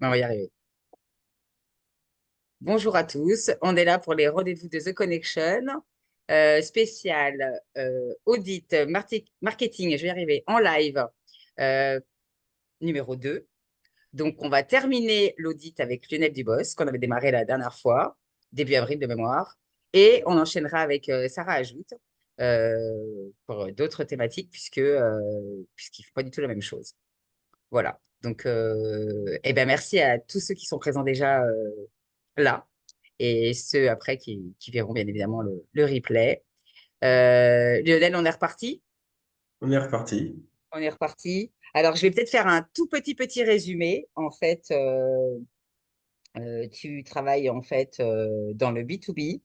On va y arriver. Bonjour à tous. On est là pour les rendez-vous de The Connection, spécial audit marketing, je vais y arriver, en live, euh, numéro 2. Donc, on va terminer l'audit avec Lionel Dubos, qu'on avait démarré la dernière fois, début avril de mémoire. Et on enchaînera avec Sarah Ajoute pour d'autres thématiques, puisqu'ils ne font pas du tout la même chose. Voilà. Donc, eh ben, merci à tous ceux qui sont présents déjà là et ceux après qui verront bien évidemment le replay. Lionel, on est reparti? On est reparti. On est reparti. Alors, je vais peut-être faire un tout petit résumé. En fait, tu travailles en fait dans le B2B,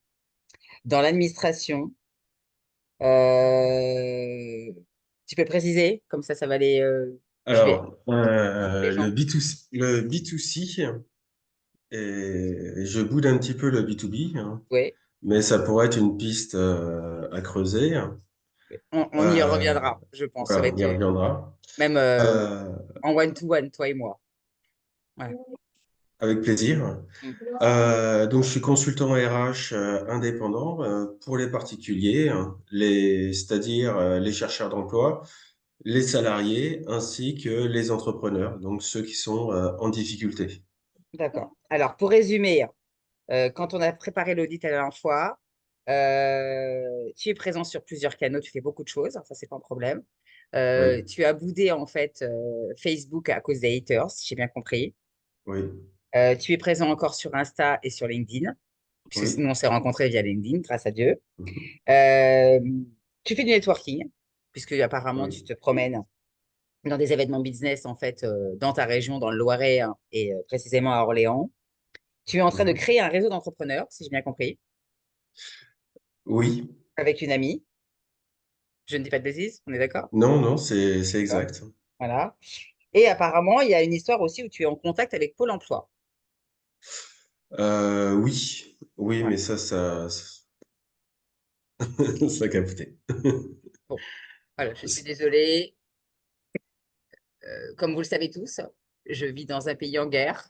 dans l'administration. Euh, Tu peux préciser? Comme ça va aller. Je vais Alors, les le gens. B2C, le B2C, et je boude un petit peu le B2B, hein, Oui, mais ça pourrait être une piste à creuser. on y Euh, reviendra, je pense. Ça va voilà, on être y reviendra. même Euh, en one-to-one, toi et moi. Ouais. Avec plaisir. Mm. Donc, je suis consultant RH indépendant pour les particuliers, hein, c'est-à-dire les chercheurs d'emploi, les salariés ainsi que les entrepreneurs, donc ceux qui sont en difficulté. D'accord. Alors, pour résumer, quand on a préparé l'audit la dernière fois, tu es présent sur plusieurs canaux, tu fais beaucoup de choses, ça, c'est pas un problème. Oui, Tu as boudé en fait Facebook à cause des haters, si j'ai bien compris. oui, Tu es présent encore sur Insta et sur LinkedIn, puisque nous, oui. on s'est rencontrés via LinkedIn, grâce à Dieu. Mhm. Euh, Tu fais du networking, puisque apparemment, tu Oui. te promènes dans des événements business, en fait, dans ta région, dans le Loiret hein, et précisément à Orléans. Tu es en train de Mhm. créer un réseau d'entrepreneurs, si j'ai bien compris, Oui. avec une amie. Je ne dis pas de bêtises, on est d'accord? Non, non, c'est D'accord. exact. Voilà. Et apparemment, il y a une histoire aussi où tu es en contact avec Pôle emploi. Oui, oui, Ouais. mais ça a capté. Bon, voilà, je suis désolée. Comme vous le savez tous, je vis dans un pays en guerre.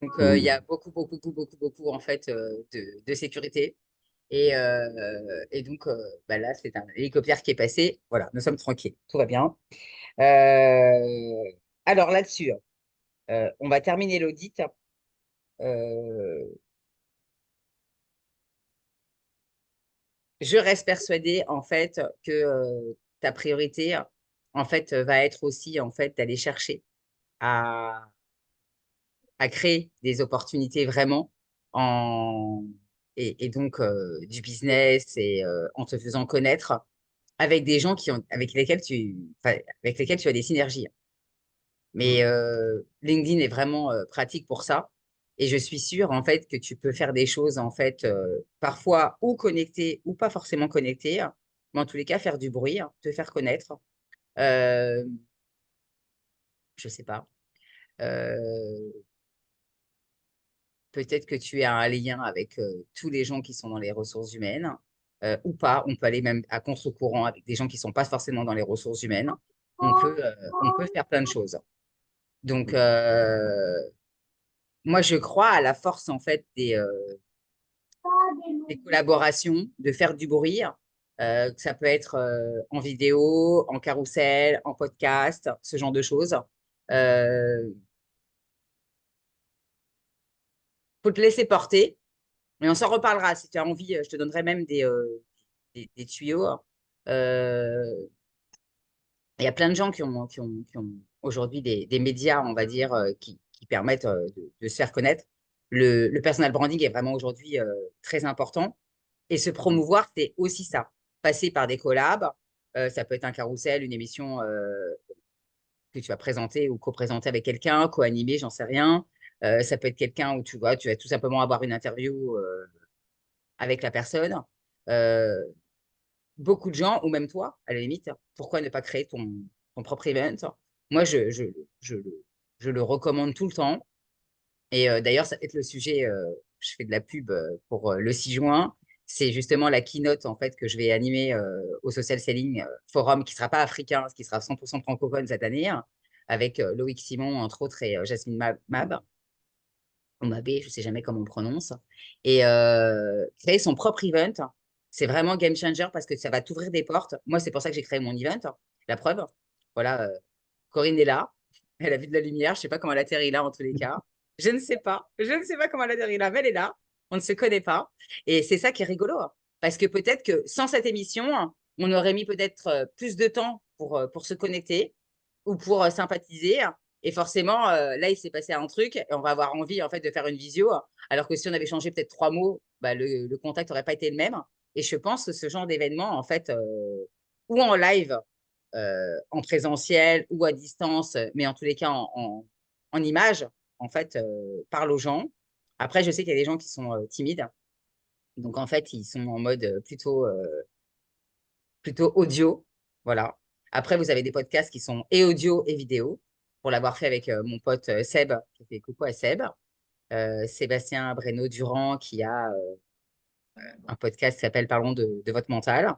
Donc, il y a Mhm. beaucoup, en fait, de sécurité. Et donc, bah là, c'est un hélicoptère qui est passé. Voilà, nous sommes tranquilles. Tout va bien. Euh, alors, là-dessus, on va terminer l'audit. Euh, je reste persuadée, en fait, que ta priorité, en fait, va être aussi, en fait, d'aller chercher à, à créer des opportunités vraiment en, et donc du business et en te faisant connaître avec des gens enfin, avec lesquels tu as des synergies. Mais Mhm. LinkedIn est vraiment pratique pour ça. Et je suis sûre, en fait, que tu peux faire des choses, en fait, parfois ou connectées ou pas forcément connectées, mais en tous les cas, faire du bruit, te faire connaître. Euh, je sais pas. Euh, Peut-être que tu as un lien avec tous les gens qui sont dans les ressources humaines ou pas. On peut aller même à contre-courant avec des gens qui ne sont pas forcément dans les ressources humaines. On peut faire plein de choses. Donc, moi, je crois à la force, en fait, des collaborations, de faire du bruit. Que ça peut être en vidéo, en carrousel, en podcast, ce genre de choses. Euh, Faut te laisser porter. Mais on s'en reparlera. Si tu as envie, je te donnerai même des tuyaux. Euh, Il y a plein de gens qui ont aujourd'hui des médias, on va dire, qui permettent de se faire connaître. Le personal branding est vraiment aujourd'hui très important. Et se promouvoir, c'est aussi ça. Passer par des collabs, ça peut être un carrousel, une émission que tu vas présenter ou co-présenter avec quelqu'un, co-animer, j'en sais rien. Ça peut être quelqu'un où tu vois, tu vas tout simplement avoir une interview avec la personne. Euh, Beaucoup de gens, ou même toi, à la limite, pourquoi ne pas créer ton propre event? Moi, je, je le recommande tout le temps. Et d'ailleurs, ça va être le sujet, je fais de la pub pour le 6 juin. C'est justement la keynote en fait que je vais animer au Social Selling Forum qui ne sera pas africain, qui sera 100% francophone cette année. avec Loïc Simon, entre autres, et Jasmine Mab, ou Mabé, je ne sais jamais comment on prononce, et créer son propre event. C'est vraiment game changer parce que ça va t'ouvrir des portes. Moi, c'est pour ça que j'ai créé mon event. La preuve, voilà, Corinne est là. Elle a vu de la lumière. Je ne sais pas comment elle atterrit là en tous les cas. Je ne sais pas. Je ne sais pas comment elle atterrit là, mais elle est là. On ne se connaît pas. Et c'est ça qui est rigolo, hein. Parce que peut-être que sans cette émission, on aurait mis peut-être plus de temps pour se connecter ou pour sympathiser. Et forcément, là, il s'est passé un truc et on va avoir envie en fait de faire une visio. Alors que si on avait changé peut-être 3 mots, bah, le contact n'aurait pas été le même. Et je pense que ce genre d'événement, en fait, ou en live, en présentiel ou à distance, mais en tous les cas en image, en fait, parle aux gens. Après, je sais qu'il y a des gens qui sont timides. Donc, en fait, ils sont en mode plutôt audio. Voilà. Après, vous avez des podcasts qui sont et audio et vidéo. Pour l'avoir fait avec mon pote Seb, qui fait coucou à Seb. Sébastien Breno-Durand, qui a un podcast qui s'appelle Parlons de votre mental.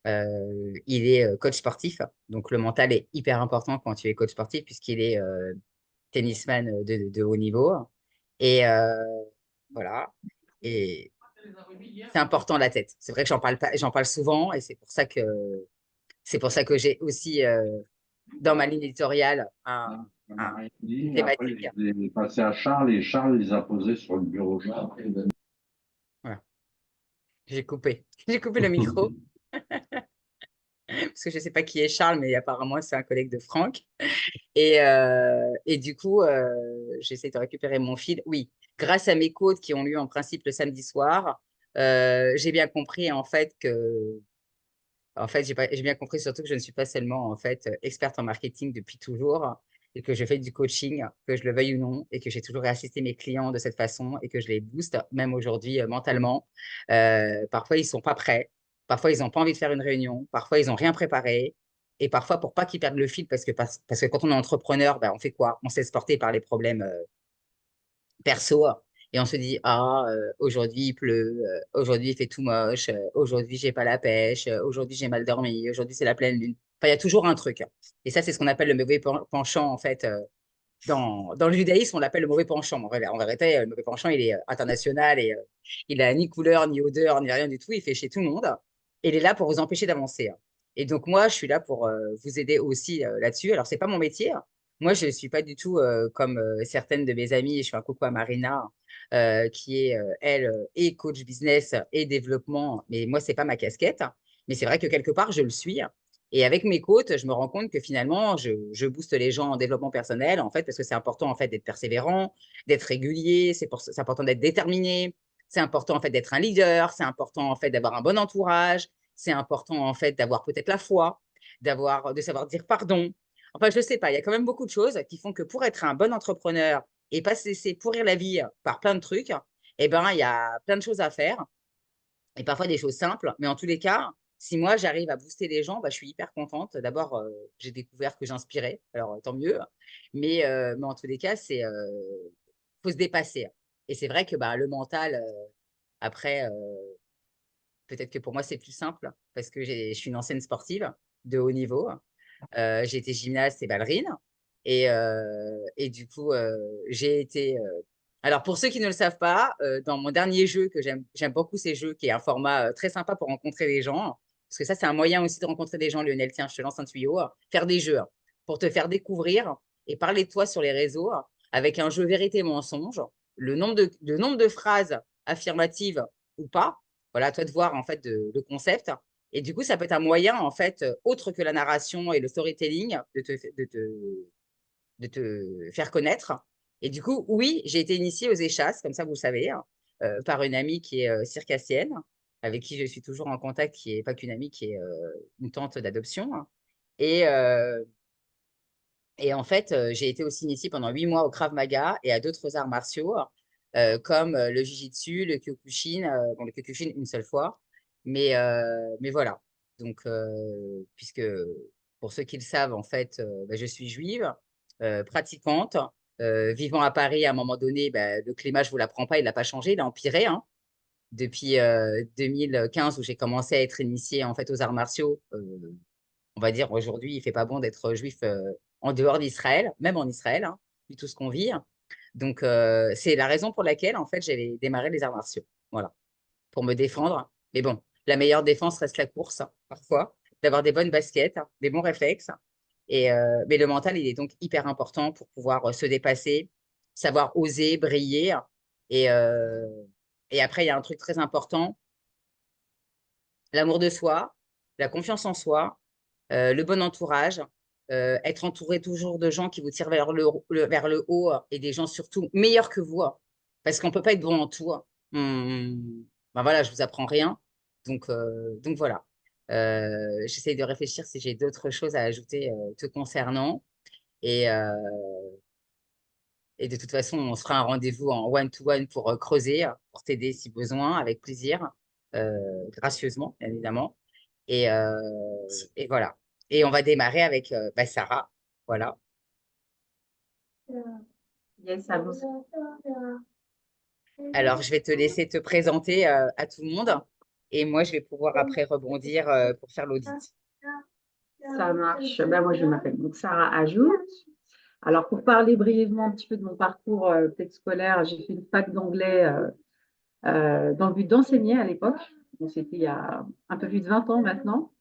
Il est coach sportif. Donc, le mental est hyper important quand tu es coach sportif, puisqu'il est tennisman de haut niveau. Et voilà. Et c'est important la tête. C'est vrai que j'en parle pas, j'en parle souvent, et c'est pour ça que j'ai aussi dans ma ligne éditoriale une Après, thématique. je l'ai passé à Charles et Charles les a posés sur le bureau. Voilà. J'ai coupé. J'ai coupé le micro parce que je ne sais pas qui est Charles, mais apparemment c'est un collègue de Franck. Et du coup, j'essaie de récupérer mon fil. Oui, grâce à mes codes qui ont lieu en principe le samedi soir, j'ai bien compris en fait, j'ai bien compris surtout que je ne suis pas seulement en fait experte en marketing depuis toujours et que je fais du coaching, que je le veuille ou non, et que j'ai toujours assisté mes clients de cette façon et que je les booste, même aujourd'hui mentalement. Parfois, ils sont pas prêts. Parfois, ils n'ont pas envie de faire une réunion. Parfois, ils n'ont rien préparé. Et parfois, pour pas qu'ils perdent le fil, parce que quand on est entrepreneur, ben, on fait quoi? On se laisse porter par les problèmes perso et on se dit ah aujourd'hui il pleut, aujourd'hui il fait tout moche, aujourd'hui j'ai pas la pêche, aujourd'hui j'ai mal dormi, aujourd'hui c'est la pleine lune. Enfin, il y a toujours un truc. Et ça, c'est ce qu'on appelle le mauvais penchant en fait. Dans le judaïsme, on l'appelle le mauvais penchant. En vérité, le mauvais penchant, il est international et il a ni couleur, ni odeur, ni rien du tout. Il fait chez tout le monde. Et il est là pour vous empêcher d'avancer. Et donc, moi, je suis là pour vous aider aussi là-dessus. Alors, c'est pas mon métier. Moi, je ne suis pas du tout comme certaines de mes amies. Je fais un coucou à Marina, qui est, elle, et coach business et développement. Mais moi, c'est pas ma casquette. Mais c'est vrai que quelque part, je le suis. Et avec mes coachs, je me rends compte que finalement, je booste les gens en développement personnel, en fait, parce que c'est important, en fait, d'être persévérant, d'être régulier, c'est important d'être déterminé, c'est important, en fait, d'être un leader, c'est important, en fait, d'avoir un bon entourage, c'est important, en fait, d'avoir peut-être la foi, de savoir dire pardon. Enfin, je ne sais pas, il y a quand même beaucoup de choses qui font que pour être un bon entrepreneur et pas se laisser pourrir la vie par plein de trucs, eh ben, il y a plein de choses à faire et parfois des choses simples. Mais en tous les cas, si moi j'arrive à booster les gens, bah, je suis hyper contente. D'abord, j'ai découvert que j'inspirais, alors tant mieux. Mais en tous les cas, c'est faut se dépasser. Et c'est vrai que bah, le mental, après, peut-être que pour moi c'est plus simple parce que je suis une ancienne sportive de haut niveau. J'ai été gymnaste et ballerine. Et du coup, j'ai été. Alors, pour ceux qui ne le savent pas, dans mon dernier jeu, que j'aime beaucoup ces jeux, qui est un format très sympa pour rencontrer des gens, parce que ça, c'est un moyen aussi de rencontrer des gens, Lionel. Tiens, je te lance un tuyau. Faire des jeux pour te faire découvrir et parler de toi sur les réseaux avec un jeu vérité-mensonge. Le nombre de phrases affirmatives ou pas, voilà, à toi de voir en fait le concept. Et du coup, ça peut être un moyen, en fait, autre que la narration et le storytelling, de te faire connaître. Et du coup, oui, j'ai été initiée aux échasses, comme ça, vous le savez, hein, par une amie qui est circassienne, avec qui je suis toujours en contact, qui n'est pas qu'une amie, qui est une tante d'adoption. Et, euh, et en fait, j'ai été aussi initiée pendant 8 mois au Krav Maga et à d'autres arts martiaux, comme le Jiu-Jitsu, le Kyokushin. Bon, le Kyokushin une seule fois. Mais voilà. Donc, puisque pour ceux qui le savent, en fait, bah, je suis juive, pratiquante, vivant à Paris à un moment donné, bah, le climat, je ne vous l'apprends pas, il n'a pas changé, il a empiré, hein. Depuis 2015, où j'ai commencé à être initiée en fait, aux arts martiaux, on va dire aujourd'hui, il ne fait pas bon d'être juif en dehors d'Israël, même en Israël, hein, vu tout ce qu'on vit. Donc, c'est la raison pour laquelle, en fait, j'ai démarré les arts martiaux. Voilà, pour me défendre. Mais bon, la meilleure défense reste la course, hein, parfois, d'avoir des bonnes baskets, hein, des bons réflexes. Mais le mental, il est donc hyper important pour pouvoir se dépasser, savoir oser, briller. Et, euh, et après, il y a un truc très important, l'amour de soi, la confiance en soi, le bon entourage, être entouré toujours de gens qui vous tirent vers le haut et des gens surtout meilleurs que vous, parce qu'on ne peut pas être bon en tout. Ben voilà, je vous apprends rien. Donc voilà. J'essaye de réfléchir si j'ai d'autres choses à ajouter te concernant. Et, euh, et de toute façon, on se fera un rendez-vous en one-to-one pour creuser, pour t'aider si besoin, avec plaisir, gracieusement, bien évidemment. Et, euh, et voilà. Et on va démarrer avec Sarah. Voilà. Yes, à vous. Alors, je vais te laisser te présenter à tout le monde. Et moi, je vais pouvoir après rebondir pour faire l'audit. Ça marche. Ben, moi, je m'appelle donc Sarah Ajout. Alors, pour parler brièvement un petit peu de mon parcours peut-être scolaire, j'ai fait une fac d'anglais dans le but d'enseigner à l'époque. Donc, c'était il y a un peu plus de 20 ans maintenant.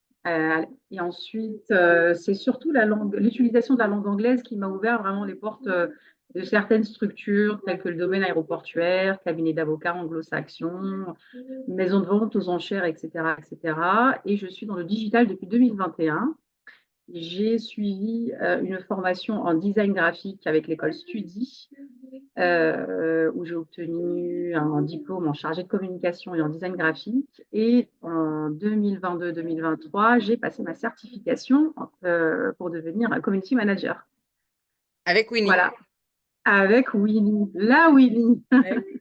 Et ensuite, c'est surtout l'utilisation de la langue anglaise qui m'a ouvert vraiment les portes de certaines structures telles que le domaine aéroportuaire, cabinet d'avocats anglo-saxons, maison de vente aux enchères, etc., etc. Et je suis dans le digital depuis 2021. J'ai suivi une formation en design graphique avec l'école Studi, où j'ai obtenu un diplôme en chargé de communication et en design graphique. Et en 2022-2023, j'ai passé ma certification pour devenir un community manager. Avec Winnie. Voilà, avec Winnie, la Winnie. Ouais.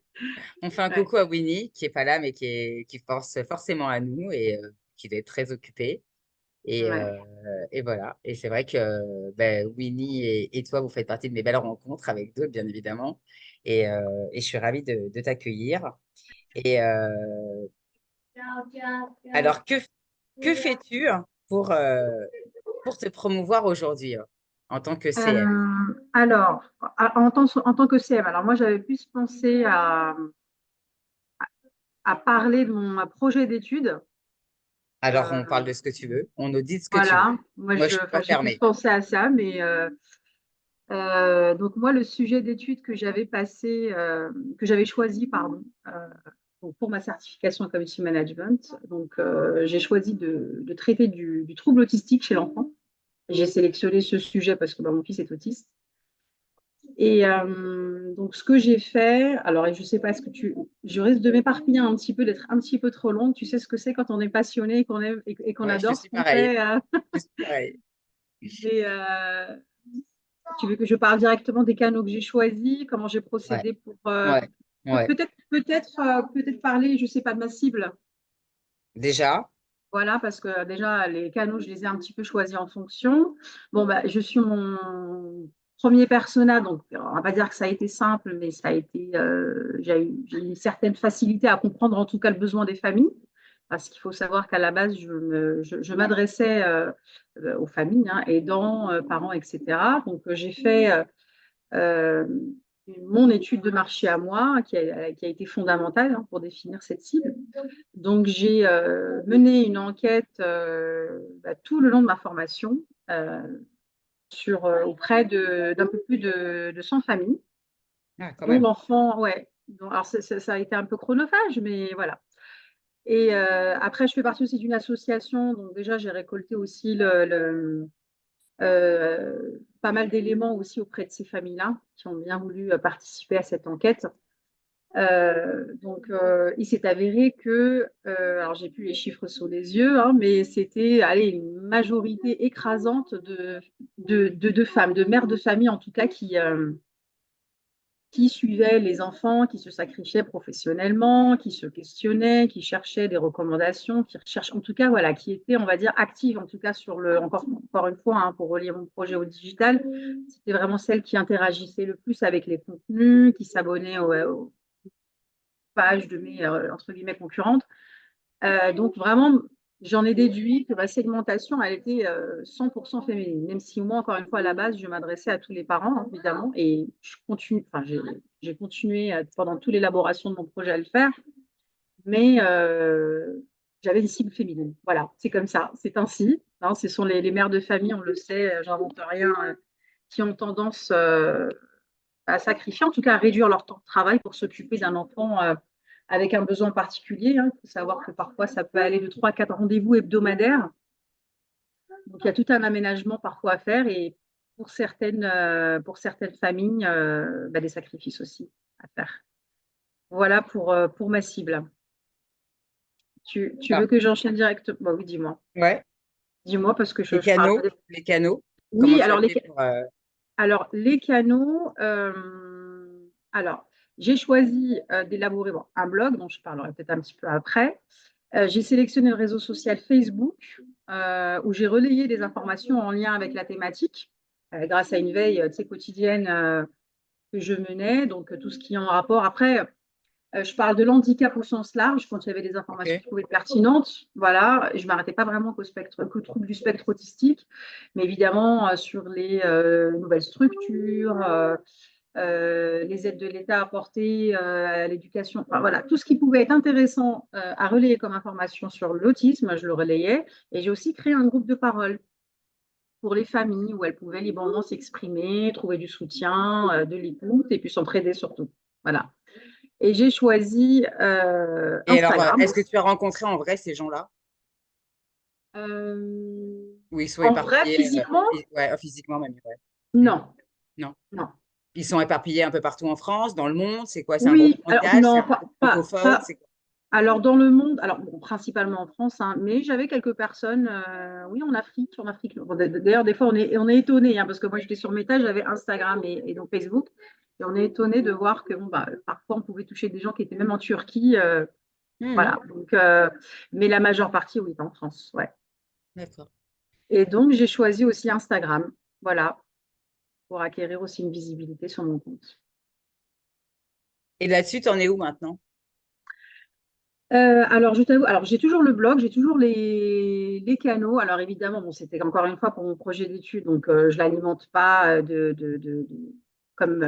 On fait un Ouais. coucou à Winnie, qui n'est pas là, mais qui pense forcément à nous et qui doit être très occupée. Et, Ouais. euh, et voilà. Et c'est vrai que ben, Winnie et toi, vous faites partie de mes belles rencontres avec d'autres, bien évidemment. Et je suis ravie de t'accueillir. Et alors, que fais-tu pour te promouvoir aujourd'hui en tant que CM? Alors, en tant que CM, alors moi j'avais plus pensé à parler de mon projet d'études. Alors, on parle Euh, de ce que tu veux. On nous dit ce que tu veux. voilà, moi Moi, je suis pas j'ai plus fermée. pensé à ça, mais donc moi le sujet d'études que j'avais passé, que j'avais choisi, pardon, pour ma certification en community management, donc j'ai choisi de traiter du trouble autistique chez l'enfant. J'ai sélectionné ce sujet parce que mon fils est autiste. Et donc, ce que j'ai fait, alors, je ne sais pas, je risque de m'éparpiller un petit peu, d'être un petit peu trop longue. Tu sais ce que c'est quand on est passionné, qu'on aime et qu'on Ouais, je adore ce suis qu'on pareil. fait. Je suis pareil. Et, tu veux que je parle directement des canaux que j'ai choisis, comment j'ai Ouais, procédé pour ouais, ouais. peut-être parler, je ne sais pas, de ma cible. Déjà, Voilà, parce que déjà, les canaux, je les ai un petit peu choisis en fonction. Bon, bah, je suis mon premier persona, donc on va pas dire que ça a été simple, mais ça a été, j'ai eu une certaine facilité à comprendre en tout cas le besoin des familles, parce qu'il faut savoir qu'à la base, je m'adressais aux familles, hein, aidants, parents, etc. Donc, j'ai fait euh, mon étude de marché à moi, qui a été fondamentale, hein, pour définir cette cible. Donc, j'ai mené une enquête tout le long de ma formation auprès d'un peu plus de 100 familles, ah, quand dont même. l'enfant, ouais. Alors, ça a été un peu chronophage, mais voilà. Et après, je fais partie aussi d'une association. Donc, déjà, j'ai récolté aussi pas mal d'éléments aussi auprès de ces familles-là qui ont bien voulu participer à cette enquête. Donc, il s'est avéré que, alors j'ai plus les chiffres sous les yeux, hein, mais c'était, allez, une majorité écrasante de femmes, de mères de famille en tout cas, qui suivaient les enfants, qui se sacrifiaient professionnellement, qui se questionnaient, qui cherchaient des recommandations, qui recherchent, en tout cas, voilà, qui étaient, on va dire, actives, en tout cas, encore une fois, hein, pour relier mon projet au digital, c'était vraiment celles qui interagissaient le plus avec les contenus, qui s'abonnaient aux pages de mes, entre guillemets, concurrentes. Donc, vraiment, j'en ai déduit que ma segmentation, elle était 100% féminine, même si moi, encore une fois, à la base, je m'adressais à tous les parents, hein, évidemment, et je continue, enfin, j'ai continué pendant toute l'élaboration de mon projet à le faire, mais j'avais une cible féminine. Voilà, c'est comme ça, c'est ainsi. Hein, ce sont les mères de famille, on le sait, j'invente rien, qui ont tendance à sacrifier, en tout cas à réduire leur temps de travail pour s'occuper d'un enfant avec un besoin particulier. Hein. Il faut savoir que parfois, ça peut aller de 3 à 4 rendez-vous hebdomadaires. Donc, il y a tout un aménagement parfois à faire et pour certaines familles, des sacrifices aussi à faire. Voilà pour ma cible. Tu veux que j'enchaîne directement? Bah, oui, dis-moi. Ouais. Dis-moi parce que Les je parle. canaux, les canaux. Comment Oui, tu as fait pour, alors, les canaux, alors, j'ai choisi d'élaborer un blog dont je parlerai peut-être un petit peu après. J'ai sélectionné le réseau social Facebook où j'ai relayé des informations en lien avec la thématique grâce à une veille quotidienne que je menais. Donc, tout ce qui est en rapport. Après, je parle de l'handicap au sens large quand il y avait des informations que Ok. je trouvais pertinentes. Voilà, je ne m'arrêtais pas vraiment qu'au trouble du spectre autistique, mais évidemment sur les nouvelles structures, les aides de l'État apportées à l'éducation, enfin, voilà, tout ce qui pouvait être intéressant à relayer comme information sur l'autisme, je le relayais. Et j'ai aussi créé un groupe de parole pour les familles où elles pouvaient librement s'exprimer, trouver du soutien, de l'écoute et puis s'entraider surtout. Voilà. Et j'ai choisi Et alors, Instagram. est-ce que tu as rencontré en vrai ces gens-là? Euh, Ou ils sont En vrai, éparpillés physiquement, ouais, physiquement même, ouais. Hmm. non, Non. non. Ils sont éparpillés un peu partout en France, dans le monde. C'est quoi? C'est un groupe Oui, alors mondial? C'est non, un groupe francophone? C'est quoi? alors dans le monde, alors bon, principalement en France, hein, mais j'avais quelques personnes, oui, en Afrique, en Afrique. Bon, d'ailleurs, des fois, on est étonné, hein, parce que moi, j'étais sur Meta, j'avais Instagram et donc Facebook, et on est étonné de voir que bon, parfois, on pouvait toucher des gens qui étaient même en Turquie, Mhm. voilà. Donc, mais la majeure partie, oui, en France, ouais. D'accord. Et donc, j'ai choisi aussi Instagram, voilà, pour acquérir aussi une visibilité sur mon compte. Et là-dessus, tu en es où maintenant? Alors, je t'avoue, alors j'ai toujours le blog, j'ai toujours les canaux. Alors, évidemment, bon, c'était encore une fois pour mon projet d'études, donc je ne l'alimente pas comme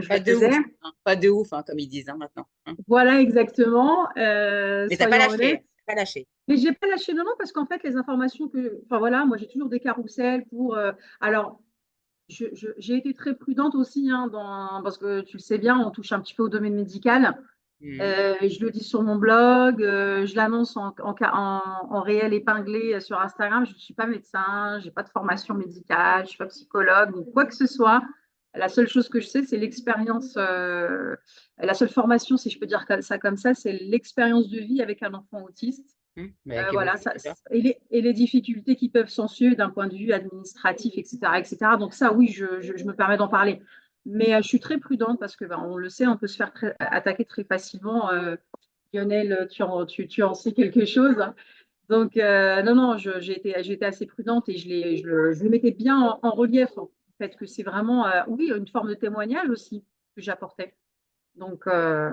je le Pas de faisais. ouf, hein. Pas de ouf, hein, comme ils disent hein, maintenant. Hein. Voilà, exactement. Mais t'as pas Soyons lâché. honnêtes. T'as pas lâché. Mais j'ai pas lâché non, non, parce qu'en fait, les informations enfin voilà, moi j'ai toujours des carousels pour. Alors, j'ai été très prudente aussi, hein, parce que tu le sais bien, on touche un petit peu au domaine médical. Mhm. Je le dis sur mon blog, je l'annonce en réel épinglé sur Instagram. Je ne suis pas médecin, je n'ai pas de formation médicale, je ne suis pas psychologue, ni quoi que ce soit. La seule chose que je sais, c'est l'expérience. La seule formation, si je peux dire ça comme ça, c'est l'expérience de vie avec un enfant autiste. Mais avec Voilà, émotion, déjà. et les difficultés qui peuvent s'ensuivre d'un point de vue administratif, etc., etc. Donc ça, oui, je me permets d'en parler. Mais je suis très prudente parce que, on le sait, on peut se faire attaquer très facilement. Lionel, tu en sais quelque chose. Donc, non, non, j'ai été assez prudente et je le mettais bien en relief, en fait, que c'est vraiment, oui, une forme de témoignage aussi que j'apportais. Donc, euh,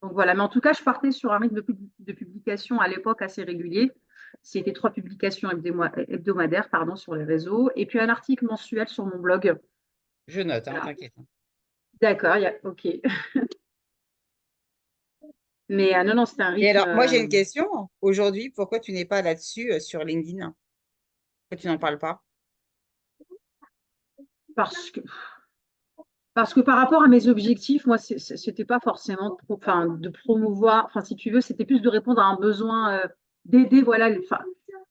donc voilà, mais en tout cas, je partais sur un rythme de publication à l'époque assez régulier. C'était 3 publications hebdomadaires pardon, sur les réseaux et puis un article mensuel sur mon blog. Je note, hein, Voilà. t'inquiète. D'accord, ok. Mais non, non, c'était un Et rythme alors, moi, j'ai une question. Aujourd'hui, pourquoi tu n'es pas là-dessus sur LinkedIn? Pourquoi tu n'en parles pas? parce que, parce que par rapport à mes objectifs, moi, c'était pas forcément enfin, de promouvoir, enfin, si tu veux, c'était plus de répondre à un besoin d'aider, voilà. Enfin,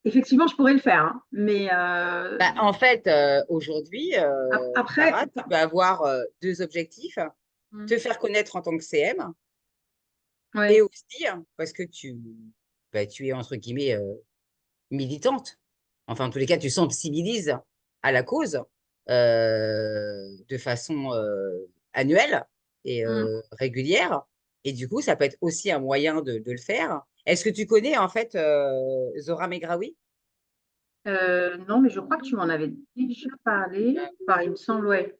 effectivement, je pourrais le faire, hein, mais Bah, en fait, aujourd'hui, après, Sarah, tu peux avoir deux objectifs. Te faire connaître en tant que CM et ouais. aussi parce que tu es, entre guillemets, militante. Enfin, en tous les cas, tu sensibilises à la cause de façon annuelle et régulière. Et du coup, ça peut être aussi un moyen de le faire. Est-ce que tu connais en fait Zora Megraoui? Non, mais je crois que tu m'en avais déjà parlé. Enfin, il me semble, ouais.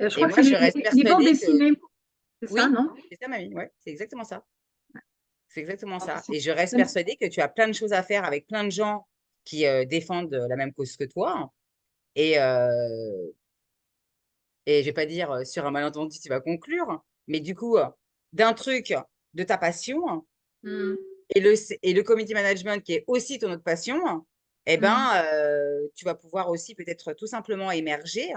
Je Et crois que moi, c'est je reste les bandes persuadée que dessinées, c'est ça, oui, non? c'est ça, mamie. Ouais, c'est exactement ça. C'est exactement Ah, ça. c'est Et je reste c'est- persuadée que tu as plein de choses à faire avec plein de gens qui défendent la même cause que toi. Et, euh, et je vais pas dire sur un malentendu, tu vas conclure, mais du coup, d'un truc de ta passion Mm, et le community management qui est aussi ton autre passion, eh mm. ben, tu vas pouvoir aussi peut-être tout simplement émerger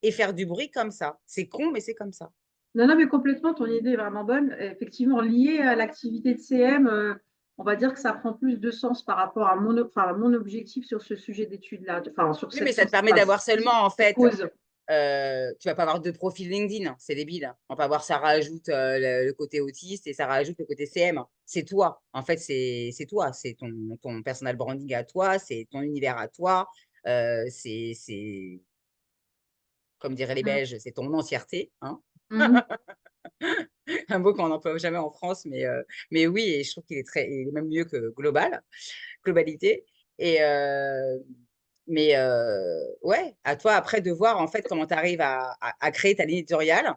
et faire du bruit comme ça. C'est con, mais c'est comme ça. Non, non, mais complètement, ton idée est vraiment bonne. Effectivement, liée à l'activité de CM, on va dire que ça prend plus de sens par rapport à enfin, à mon objectif sur ce sujet d'études-là, enfin, Oui, mais ça te permet enfin, d'avoir seulement, en ces fait, causes. tu vas pas avoir deux profils LinkedIn, hein, c'est débile. On va pas avoir Sarah ajoute le côté autiste et Sarah ajoute le côté CM. C'est toi. En fait, c'est toi. C'est ton personal branding à toi, c'est ton univers à toi. Comme diraient les Mm, Belges, c'est ton entièreté. Hein. mhm. Un mot qu'on n'emploie jamais en France, mais oui, et je trouve il est même mieux que globalité. Et, ouais, à toi après de voir en fait comment tu arrives à créer ta ligne éditoriale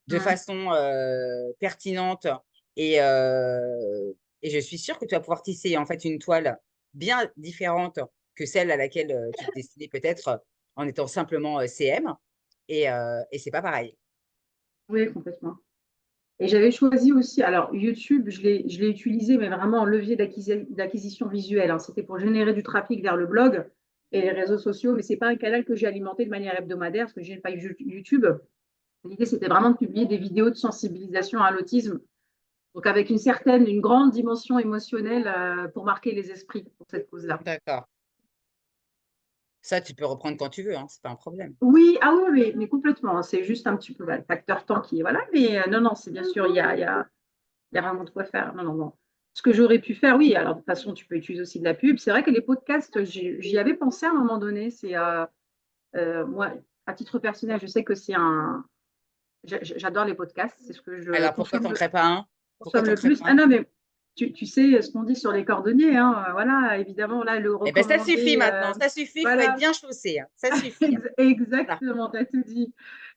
de Mm. façon pertinente et, euh, et je suis sûre que tu vas pouvoir tisser en fait une toile bien différente que celle à laquelle tu te destinais peut-être en étant simplement CM et c'est pas pareil. Oui, complètement. Et j'avais choisi aussi, alors YouTube, je l'ai utilisé, mais vraiment en levier d'acquisition visuelle, hein. C'était pour générer du trafic vers le blog et les réseaux sociaux, mais ce n'est pas un canal que j'ai alimenté de manière hebdomadaire, parce que je n'ai pas YouTube. L'idée, c'était vraiment de publier des vidéos de sensibilisation à l'autisme, donc avec une grande dimension émotionnelle pour marquer les esprits pour cette cause-là. D'accord. Ça, tu peux reprendre quand tu veux, hein, c'est pas un problème. Oui, ah oui, mais complètement, hein. C'est juste un petit peu le facteur temps qui est voilà, mais non, non, c'est bien sûr, il y a vraiment de quoi faire. Non, non, non. Ce que j'aurais pu faire, oui, alors de toute façon, tu peux utiliser aussi de la pub. C'est vrai que les podcasts, j'y avais pensé à un moment donné. Moi, à titre personnel, je sais que j'adore les podcasts, c'est ce que je Alors pourquoi t'en crées pas un? Pourquoi consomme t'en le crées plus. pas Ah un? non, mais tu sais ce qu'on dit sur les cordonniers, hein. Voilà, évidemment, là, le Eh ben ça suffit recommander, maintenant, ça suffit, il faut être voilà, bien chaussé, hein. Ça suffit. Hein. Voilà. exactement, tu as tout dit.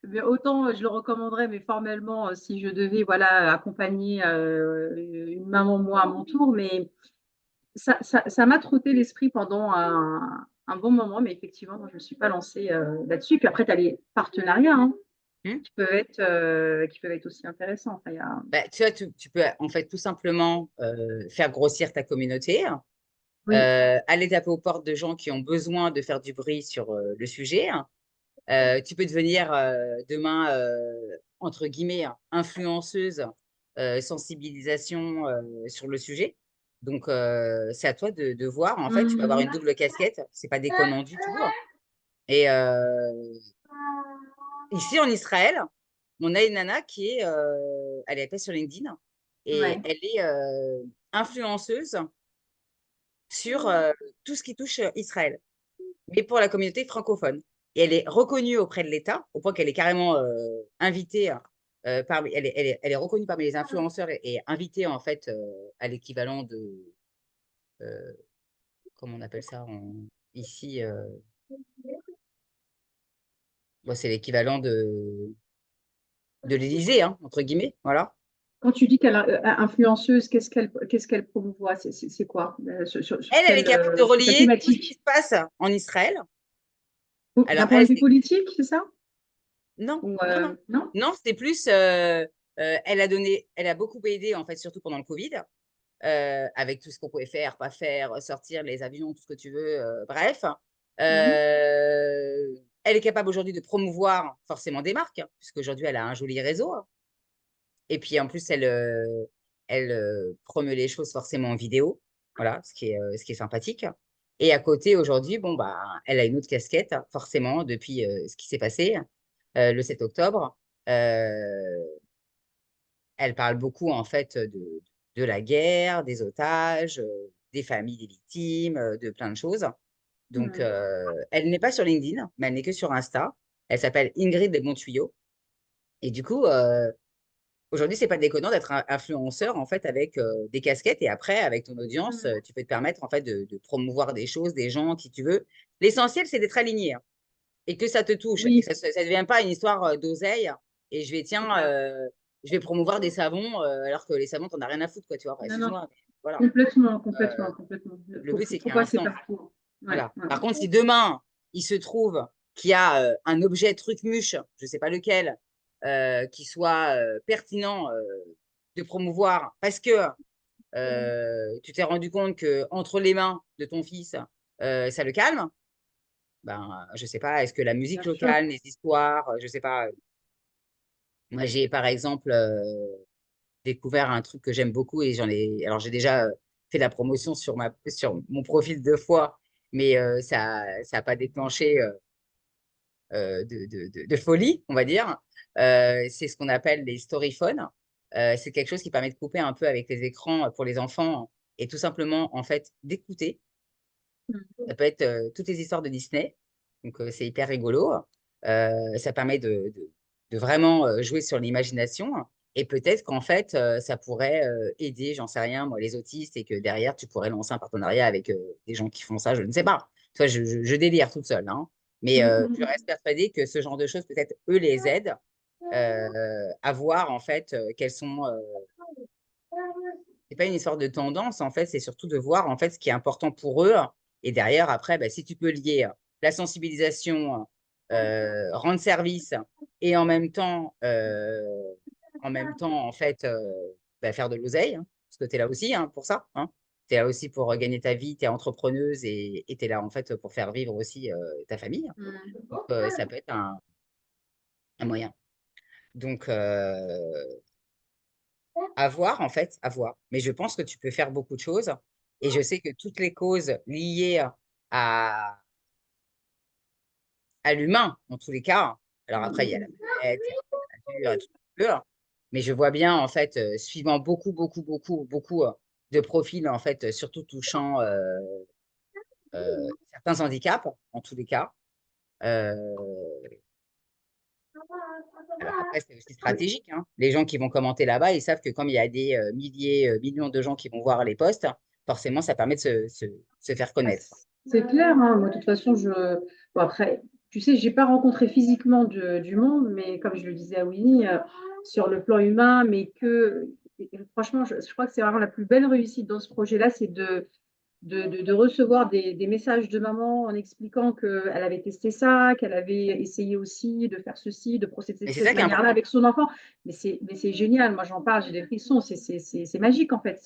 Mais autant je le recommanderais, mais formellement, si je devais voilà, accompagner une maman, moi, à mon tour. Mais ça m'a trotté l'esprit pendant un bon moment, mais effectivement, moi, je ne me suis pas lancée là-dessus. Puis après, tu as les partenariats, hein, Hmm. qui peuvent être aussi intéressants. Enfin, Bah, tu vois, tu peux en fait tout simplement faire grossir ta communauté, oui. aller taper aux portes de gens qui ont besoin de faire du bruit sur le sujet. Tu peux devenir demain, entre guillemets, influenceuse, sensibilisation sur le sujet. Donc, c'est à toi de voir. En fait, tu vas avoir une Mhm. double casquette. C'est pas déconnant du tout. Et ici, en Israël, on a une nana elle est pas sur LinkedIn et Ouais. elle est influenceuse sur tout ce qui touche Israël, mais pour la communauté francophone. Et elle est reconnue auprès de l'État, au point qu'elle est carrément invitée, elle est reconnue parmi les influenceurs et invitée en fait à l'équivalent euh, comment on appelle ça ici, bon, c'est l'équivalent de l'Élysée, hein, entre guillemets, voilà. Quand tu dis qu'elle est influenceuse, qu'est-ce qu'elle promouvoit? C'est quoi? Elle est capable de Sur quelle relier tout ce qui thématique? se passe en Israël. D'un Alors, point de vue politique, c'est ça? non, Ou, non, non. non? Non, c'est plus, elle a beaucoup aidé, en fait, surtout pendant le Covid, avec tout ce qu'on pouvait faire, pas faire, sortir les avions, tout ce que tu veux, bref. Mhm. Elle est capable aujourd'hui de promouvoir forcément des marques, hein, puisqu'aujourd'hui, elle a un joli réseau. Hein. Et puis, en plus, elle promeut les choses forcément en vidéo, voilà, ce qui est sympathique. Et à côté, aujourd'hui, bon, bah, elle a une autre casquette, forcément, depuis ce qui s'est passé le 7 octobre. Euh, Elle parle beaucoup, en fait, de la guerre, des otages, des familles des victimes, de plein de choses. Donc, Mhm. elle n'est pas sur LinkedIn, mais elle n'est que sur Insta. Elle s'appelle Ingrid des Bons Tuyaux. Et du coup, aujourd'hui, c'est pas déconnant d'être un influenceur, en fait, avec des casquettes. Et après, avec ton audience, Mhm. tu peux te permettre, en fait, de promouvoir des choses, des gens, qui tu veux. L'essentiel, c'est d'être aligné. Hein, et que ça te touche et Oui, que ça ne devient pas une histoire d'oseille et je vais c'est tiens clair. je vais promouvoir des savons alors que les savons, t'en as rien à foutre, quoi, tu vois. Enfin, Non, non, excuse-moi, mais voilà. complètement, Euh, complètement. le but, c'est qu'il Faut y ait un passer sens. partout. Ouais, Voilà. ouais. Par contre, si demain, il se trouve qu'il y a un objet truc-muche, je ne sais pas lequel, qui soit pertinent de promouvoir parce que tu t'es rendu compte que entre les mains de ton fils, ça le calme, ben, je ne sais pas, est-ce que la Bien musique sûr. locale, les histoires, je ne sais pas. Moi, j'ai par exemple découvert un truc que j'aime beaucoup et alors j'ai déjà fait la promotion sur mon profil 2 fois, mais ça n'a pas déclenché de folie, on va dire. C'est ce qu'on appelle les storyphones. C'est quelque chose qui permet de couper un peu avec les écrans pour les enfants et tout simplement, en fait, d'écouter. Ça peut être toutes les histoires de Disney. Donc, c'est hyper rigolo. Ça permet de vraiment jouer sur l'imagination. Et peut-être qu'en fait, ça pourrait aider, j'en sais rien, moi, les autistes, et que derrière, tu pourrais lancer un partenariat avec des gens qui font ça, je ne sais pas. Toi, je délire toute seule, hein. Mais je reste persuadée que ce genre de choses, peut-être, eux les aident à voir, en fait, quelles sont. C'est pas une histoire de tendance, en fait, c'est surtout de voir, en fait, ce qui est important pour eux. Et derrière, après, bah, si tu peux lier la sensibilisation, rendre service et en même temps, en fait, bah, faire de l'oseille, hein, parce que tu es là aussi pour ça. Hein. Tu es là aussi pour gagner ta vie, tu es entrepreneuse et tu es là, en fait, pour faire vivre aussi ta famille. Donc, ça peut être un moyen. Donc, à voir, en fait, à voir. Mais je pense que tu peux faire beaucoup de choses. Et je sais que toutes les causes liées à, à l'humain, en tous les cas, alors après, il y a la planète, il y a la nature, et tout ce que tu veux, mais je vois bien, en fait, suivant beaucoup de profils, en fait, surtout touchant certains handicaps, en tous les cas. Euh, alors après, c'est aussi stratégique. Hein. Les gens qui vont commenter là-bas, ils savent que comme il y a des milliers, millions de gens qui vont voir les posts, forcément, ça permet de se faire connaître. C'est clair, hein. Moi, de toute façon, bon, après, tu sais, j'ai pas rencontré physiquement du monde, mais comme je le disais à Winnie, sur le plan humain, mais franchement, je crois que c'est vraiment la plus belle réussite dans ce projet-là, c'est de recevoir des messages de maman en expliquant qu'elle avait testé ça, qu'elle avait essayé aussi de faire ceci, de procéder de Et c'est cette ça qui est manière-là important. avec son enfant. Mais c'est génial. Moi, j'en parle, j'ai des frissons. C'est magique, en fait.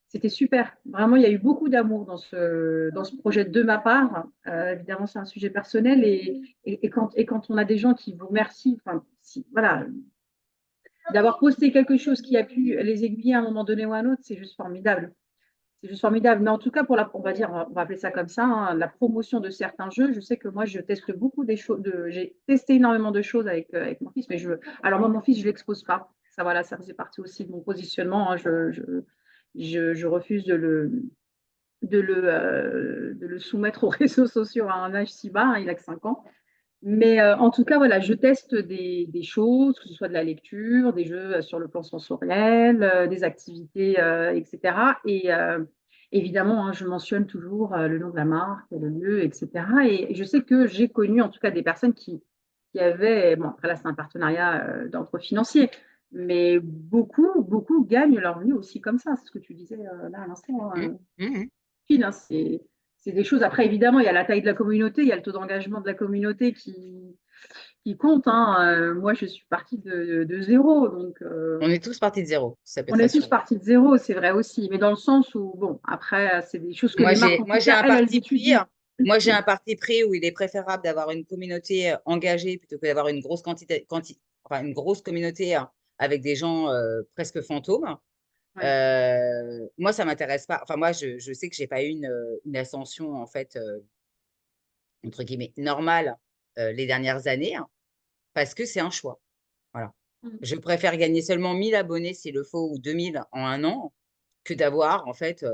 C'était super. Vraiment, il y a eu beaucoup d'amour dans ce projet de ma part. Évidemment, c'est un sujet personnel. Et quand on a des gens qui vous remercient, enfin, voilà, d'avoir posté quelque chose qui a pu les aiguiller à un moment donné ou à un autre, c'est juste formidable. C'est juste formidable. Mais en tout cas, on va dire, on va appeler ça comme ça, hein, la promotion de certains jeux. Je sais que moi, je teste beaucoup des choses. J'ai testé énormément de choses avec mon fils, mais alors moi, mon fils, je ne l'expose pas. Ça, voilà, ça faisait partie aussi de mon positionnement. Hein. Je refuse de le soumettre aux réseaux sociaux à un âge si bas. Hein, il a que 5 ans. Mais en tout cas, voilà, je teste des choses, que ce soit de la lecture, des jeux sur le plan sensoriel, des activités, etc. Et évidemment, hein, je mentionne toujours le nom de la marque, le lieu, etc. Et je sais que j'ai connu en tout cas des personnes qui avaient, bon, après là, c'est un partenariat d'entre financier, mais beaucoup gagnent leur vie aussi comme ça. C'est ce que tu disais là à l'instant. Mmh, Hein, mmh, Hein, c'est des choses. Après, évidemment, il y a la taille de la communauté, il y a le taux d'engagement de la communauté qui compte. Hein. Moi, je suis partie de zéro, donc On est tous partis de zéro, ça peut on te est tous rassurer. partis de zéro, c'est vrai aussi, mais dans le sens où, bon, après, c'est des choses que les marques, en Moi, tout j'ai cas, un elles parti pris. étudient. Moi, j'ai un parti pris où il est préférable d'avoir une communauté engagée plutôt que d'avoir une grosse enfin, une grosse communauté avec des gens presque fantômes. Ouais. Moi, ça m'intéresse pas. Enfin, moi, je sais que j'ai pas eu une ascension, en fait, entre guillemets, normale les dernières années, parce que c'est un choix. Voilà. Je préfère gagner seulement 1000 abonnés s'il le faut ou 2000 en un an que d'avoir, en fait,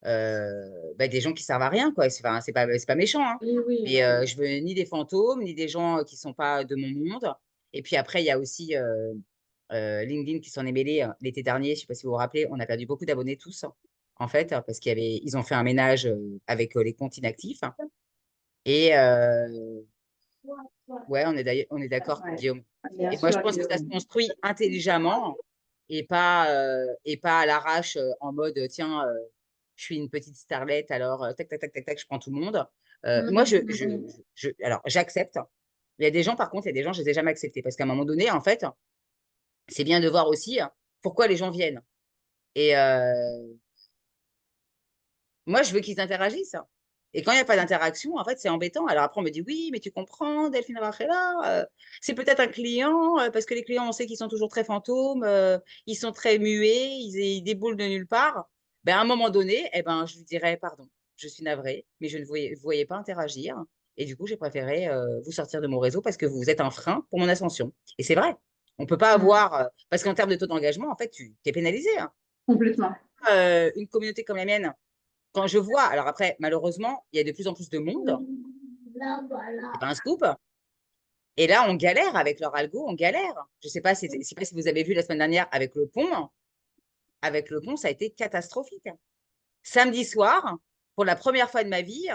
bah, des gens qui servent à rien, quoi. Enfin, c'est pas méchant, hein. Oui, oui, Mais je veux ni des fantômes, ni des gens qui sont pas de mon monde. Et puis après, il y a aussi LinkedIn qui s'en est mêlé l'été dernier. Je sais pas si vous vous rappelez, on a perdu beaucoup d'abonnés tous, hein, en fait, parce ils ont fait un ménage avec les comptes inactifs. Et Ouais, on est d'accord, Ouais. Guillaume. Bien Et moi, je sûr, pense que ça se Guillaume. construit intelligemment et pas à l'arrache en mode, tiens, je suis une petite starlette, alors tac, tac, tac, tac, tac, je prends tout le monde. Moi, Mhm, mhm. alors, j'accepte. Il y a des gens, par contre, il y a des gens, je ne les ai jamais acceptés parce qu'à un moment donné, en fait, c'est bien de voir aussi pourquoi les gens viennent. Et moi, je veux qu'ils interagissent. Et quand il n'y a pas d'interaction, en fait, c'est embêtant. Alors après, on me dit, oui, mais tu comprends, Delphine Rachela, c'est peut-être un client, parce que les clients, on sait qu'ils sont toujours très fantômes, ils sont très muets, ils déboulent de nulle part. Ben, à un moment donné, eh ben, je lui dirais, pardon, je suis navrée, mais je ne voyais pas interagir. Et du coup, j'ai préféré vous sortir de mon réseau parce que vous êtes un frein pour mon ascension. Et c'est vrai. On ne peut pas Mhm. avoir, parce qu'en termes de taux d'engagement, en fait, tu es pénalisé, hein. Complètement. Une communauté comme la mienne, quand je vois, alors après, malheureusement, il y a de plus en plus de monde, c'est pas un scoop. Et là, on galère avec leur algo, on galère. Je sais pas si vous avez vu la semaine dernière avec le pont. Avec le pont, ça a été catastrophique. Samedi soir, pour la première fois de ma vie,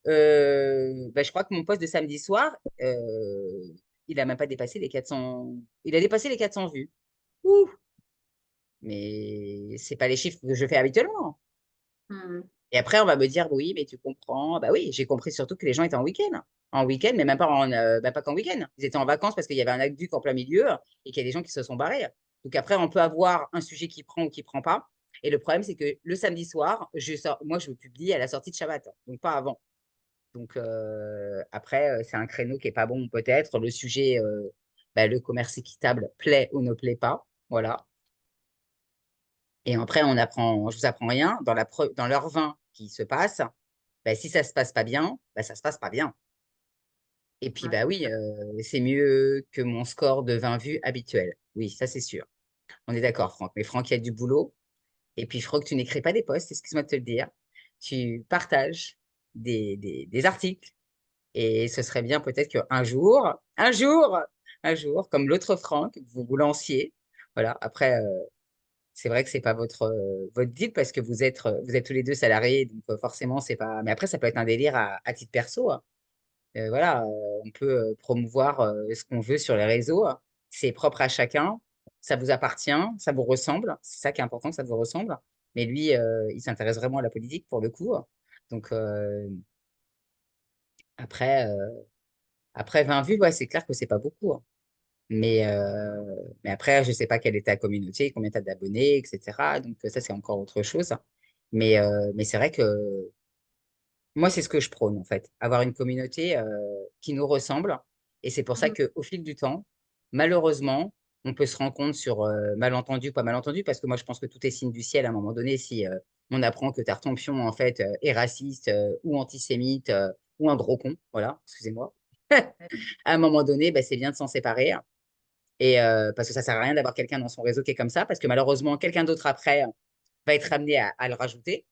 je crois que mon post de samedi soir, il a même pas dépassé les 400. Il a dépassé les 400 vues. Ouh, mais c'est pas les chiffres que je fais habituellement. Mhm. Et après, on va me dire, oui, mais tu comprends. Bah oui, j'ai compris surtout que les gens étaient en week-end. En week-end, mais même pas qu'en week-end. Ils étaient en vacances parce qu'il y avait un aqueduc en plein milieu et qu'il y a des gens qui se sont barrés. Donc après, on peut avoir un sujet qui prend ou qui prend pas. Et le problème, c'est que le samedi soir, moi, je publie à la sortie de Shabbat, donc pas avant. Donc après, c'est un créneau qui est pas bon peut-être. Le sujet, le commerce équitable plaît ou ne plaît pas. Voilà. Et après, je vous apprends rien. Dans leur vin qui se passe, ben, si ça se passe pas bien, ben, ça se passe pas bien. Et puis, Ouais. bah oui, c'est mieux que mon score de 20 vues habituel. Oui, ça, c'est sûr. On est d'accord, Franck. Mais Franck, il y a du boulot. Et puis, Franck, tu n'écris pas des posts, excuse-moi de te le dire. Tu partages des articles. Et ce serait bien peut-être un jour, comme l'autre Franck, vous vous lanciez. Voilà. Après, c'est vrai que c'est pas votre deal parce que vous êtes tous les deux salariés, donc forcément, c'est pas. Mais après, ça peut être un délire à titre perso, hein. Voilà, on peut promouvoir ce qu'on veut sur les réseaux. C'est propre à chacun. Ça vous appartient, ça vous ressemble. C'est ça qui est important, que ça vous ressemble. Mais lui, il s'intéresse vraiment à la politique pour le coup. Donc après, euh, après 20 vues, ouais, c'est clair que c'est pas beaucoup, hein. Mais, euh, mais après, je sais pas quelle est ta communauté, combien tu as d'abonnés, etc. Donc ça, c'est encore autre chose. Mais c'est vrai que moi, c'est ce que je prône, en fait. Avoir une communauté qui nous ressemble. Et c'est pour ça Mhm. qu'au fil du temps, malheureusement, on peut se rendre compte sur malentendu, pas malentendu, parce que moi, je pense que tout est signe du ciel à un moment donné. Si on apprend que Tartampion, en fait, est raciste ou antisémite ou un gros con, voilà, excusez-moi. À un moment donné, bah, c'est bien de s'en séparer. Et parce que ça sert à rien d'avoir quelqu'un dans son réseau qui est comme ça, parce que malheureusement, quelqu'un d'autre après va être amené à le rajouter.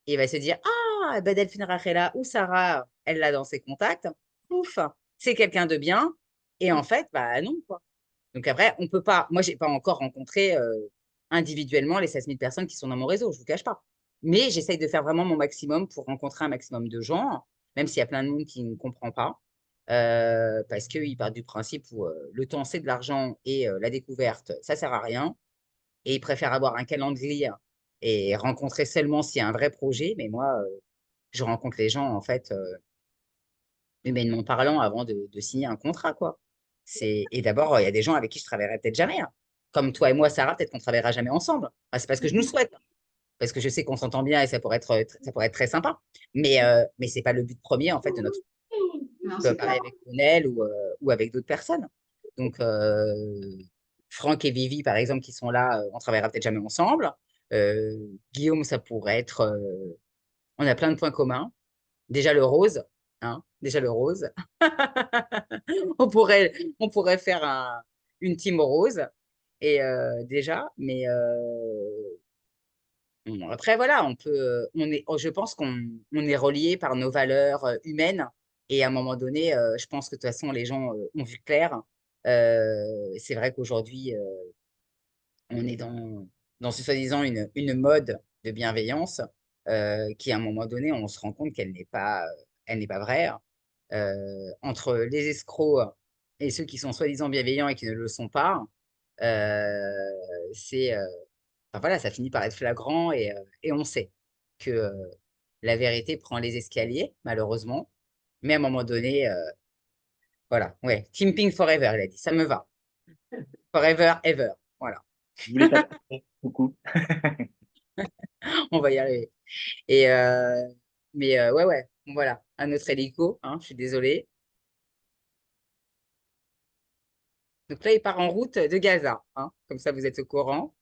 Et il va se dire, ah, ben Delphine Rachela ou Sarah, elle l'a dans ses contacts. Ouf, c'est quelqu'un de bien. Et en fait, bah non, quoi. Donc après, on peut pas. Moi, j'ai pas encore rencontré individuellement les 16 000 personnes qui sont dans mon réseau, je vous cache pas. Mais j'essaye de faire vraiment mon maximum pour rencontrer un maximum de gens, même s'il y a plein de monde qui ne comprend pas. Parce qu'ils partent du principe où le temps, c'est de l'argent et la découverte, ça sert à rien. Et ils préfèrent avoir un calendrier et rencontrer seulement s'il y a un vrai projet. Mais moi, je rencontre les gens, en fait, humainement parlant, avant de signer un contrat, quoi. Et d'abord, il y a des gens avec qui je travaillerai peut-être jamais, hein. Comme toi et moi, Sarah, peut-être qu'on travaillera jamais ensemble. Enfin, c'est parce que je nous le souhaite, parce que je sais qu'on s'entend bien et ça pourrait être très sympa. Mais c'est pas le but premier, en fait, de notre Non, c'est pareil clair. avec Lionel ou avec d'autres personnes. Donc, Franck et Vivi, par exemple, qui sont là, on travaillera peut-être jamais ensemble. Guillaume, ça pourrait être. On a plein de points communs. Déjà le rose, hein, déjà le rose. on pourrait, on pourrait faire une team rose. Et déjà, mais après, voilà, je pense qu'on est reliés par nos valeurs humaines. Et à un moment donné, je pense que de toute façon, les gens ont vu clair. C'est vrai qu'aujourd'hui, on est dans soi-disant une mode de bienveillance qui, à un moment donné, on se rend compte qu'elle n'est pas vraie. Entre les escrocs et ceux qui sont soi-disant bienveillants et qui ne le sont pas, euh, c'est, enfin, voilà, ça finit par être flagrant et on sait que la vérité prend les escaliers, malheureusement. Mais à un moment donné, voilà, ouais, Team Pink Forever, il a dit, ça me va. Forever, ever. Voilà, Je voulais t'appeler. Coucou. on va y arriver. Et, mais ouais, ouais, voilà, un autre hélico, hein, je suis désolée. Donc là, il part en route de Gaza, hein, comme ça vous êtes au courant.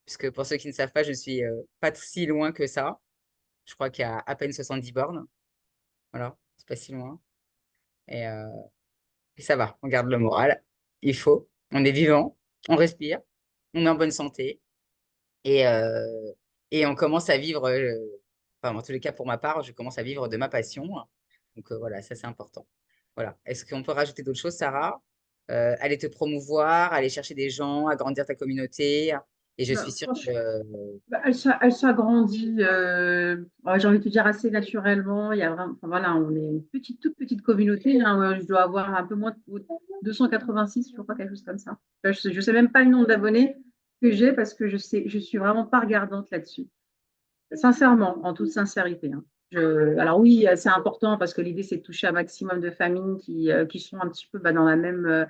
Puisque pour ceux qui ne savent pas, je ne suis pas si loin que ça. Je crois qu'il y a à peine 70 bornes. Voilà, c'est pas si loin. Et, euh, et ça va, on garde le moral. Il faut. On est vivant, on respire, on est en bonne santé. Et, euh, et on commence à vivre, enfin, en tous les cas pour ma part, je commence à vivre de ma passion. Donc voilà, ça c'est important. Voilà. Est-ce qu'on peut rajouter d'autres choses, Sarah? Aller te promouvoir, aller chercher des gens, agrandir ta communauté. Et je suis Bah, sûre que franchement, bah, elle s'agrandit, j'ai envie de te dire assez naturellement. Il y a vraiment, enfin, voilà, on est une toute petite communauté, hein, je dois avoir un peu moins de 286, je crois, quelque chose comme ça. Enfin, je ne sais même pas le nombre d'abonnés que j'ai parce que je suis vraiment pas regardante là-dessus. Sincèrement, en toute sincérité, hein. Alors oui, c'est important parce que l'idée, c'est de toucher un maximum de familles qui sont un petit peu bah, dans la même,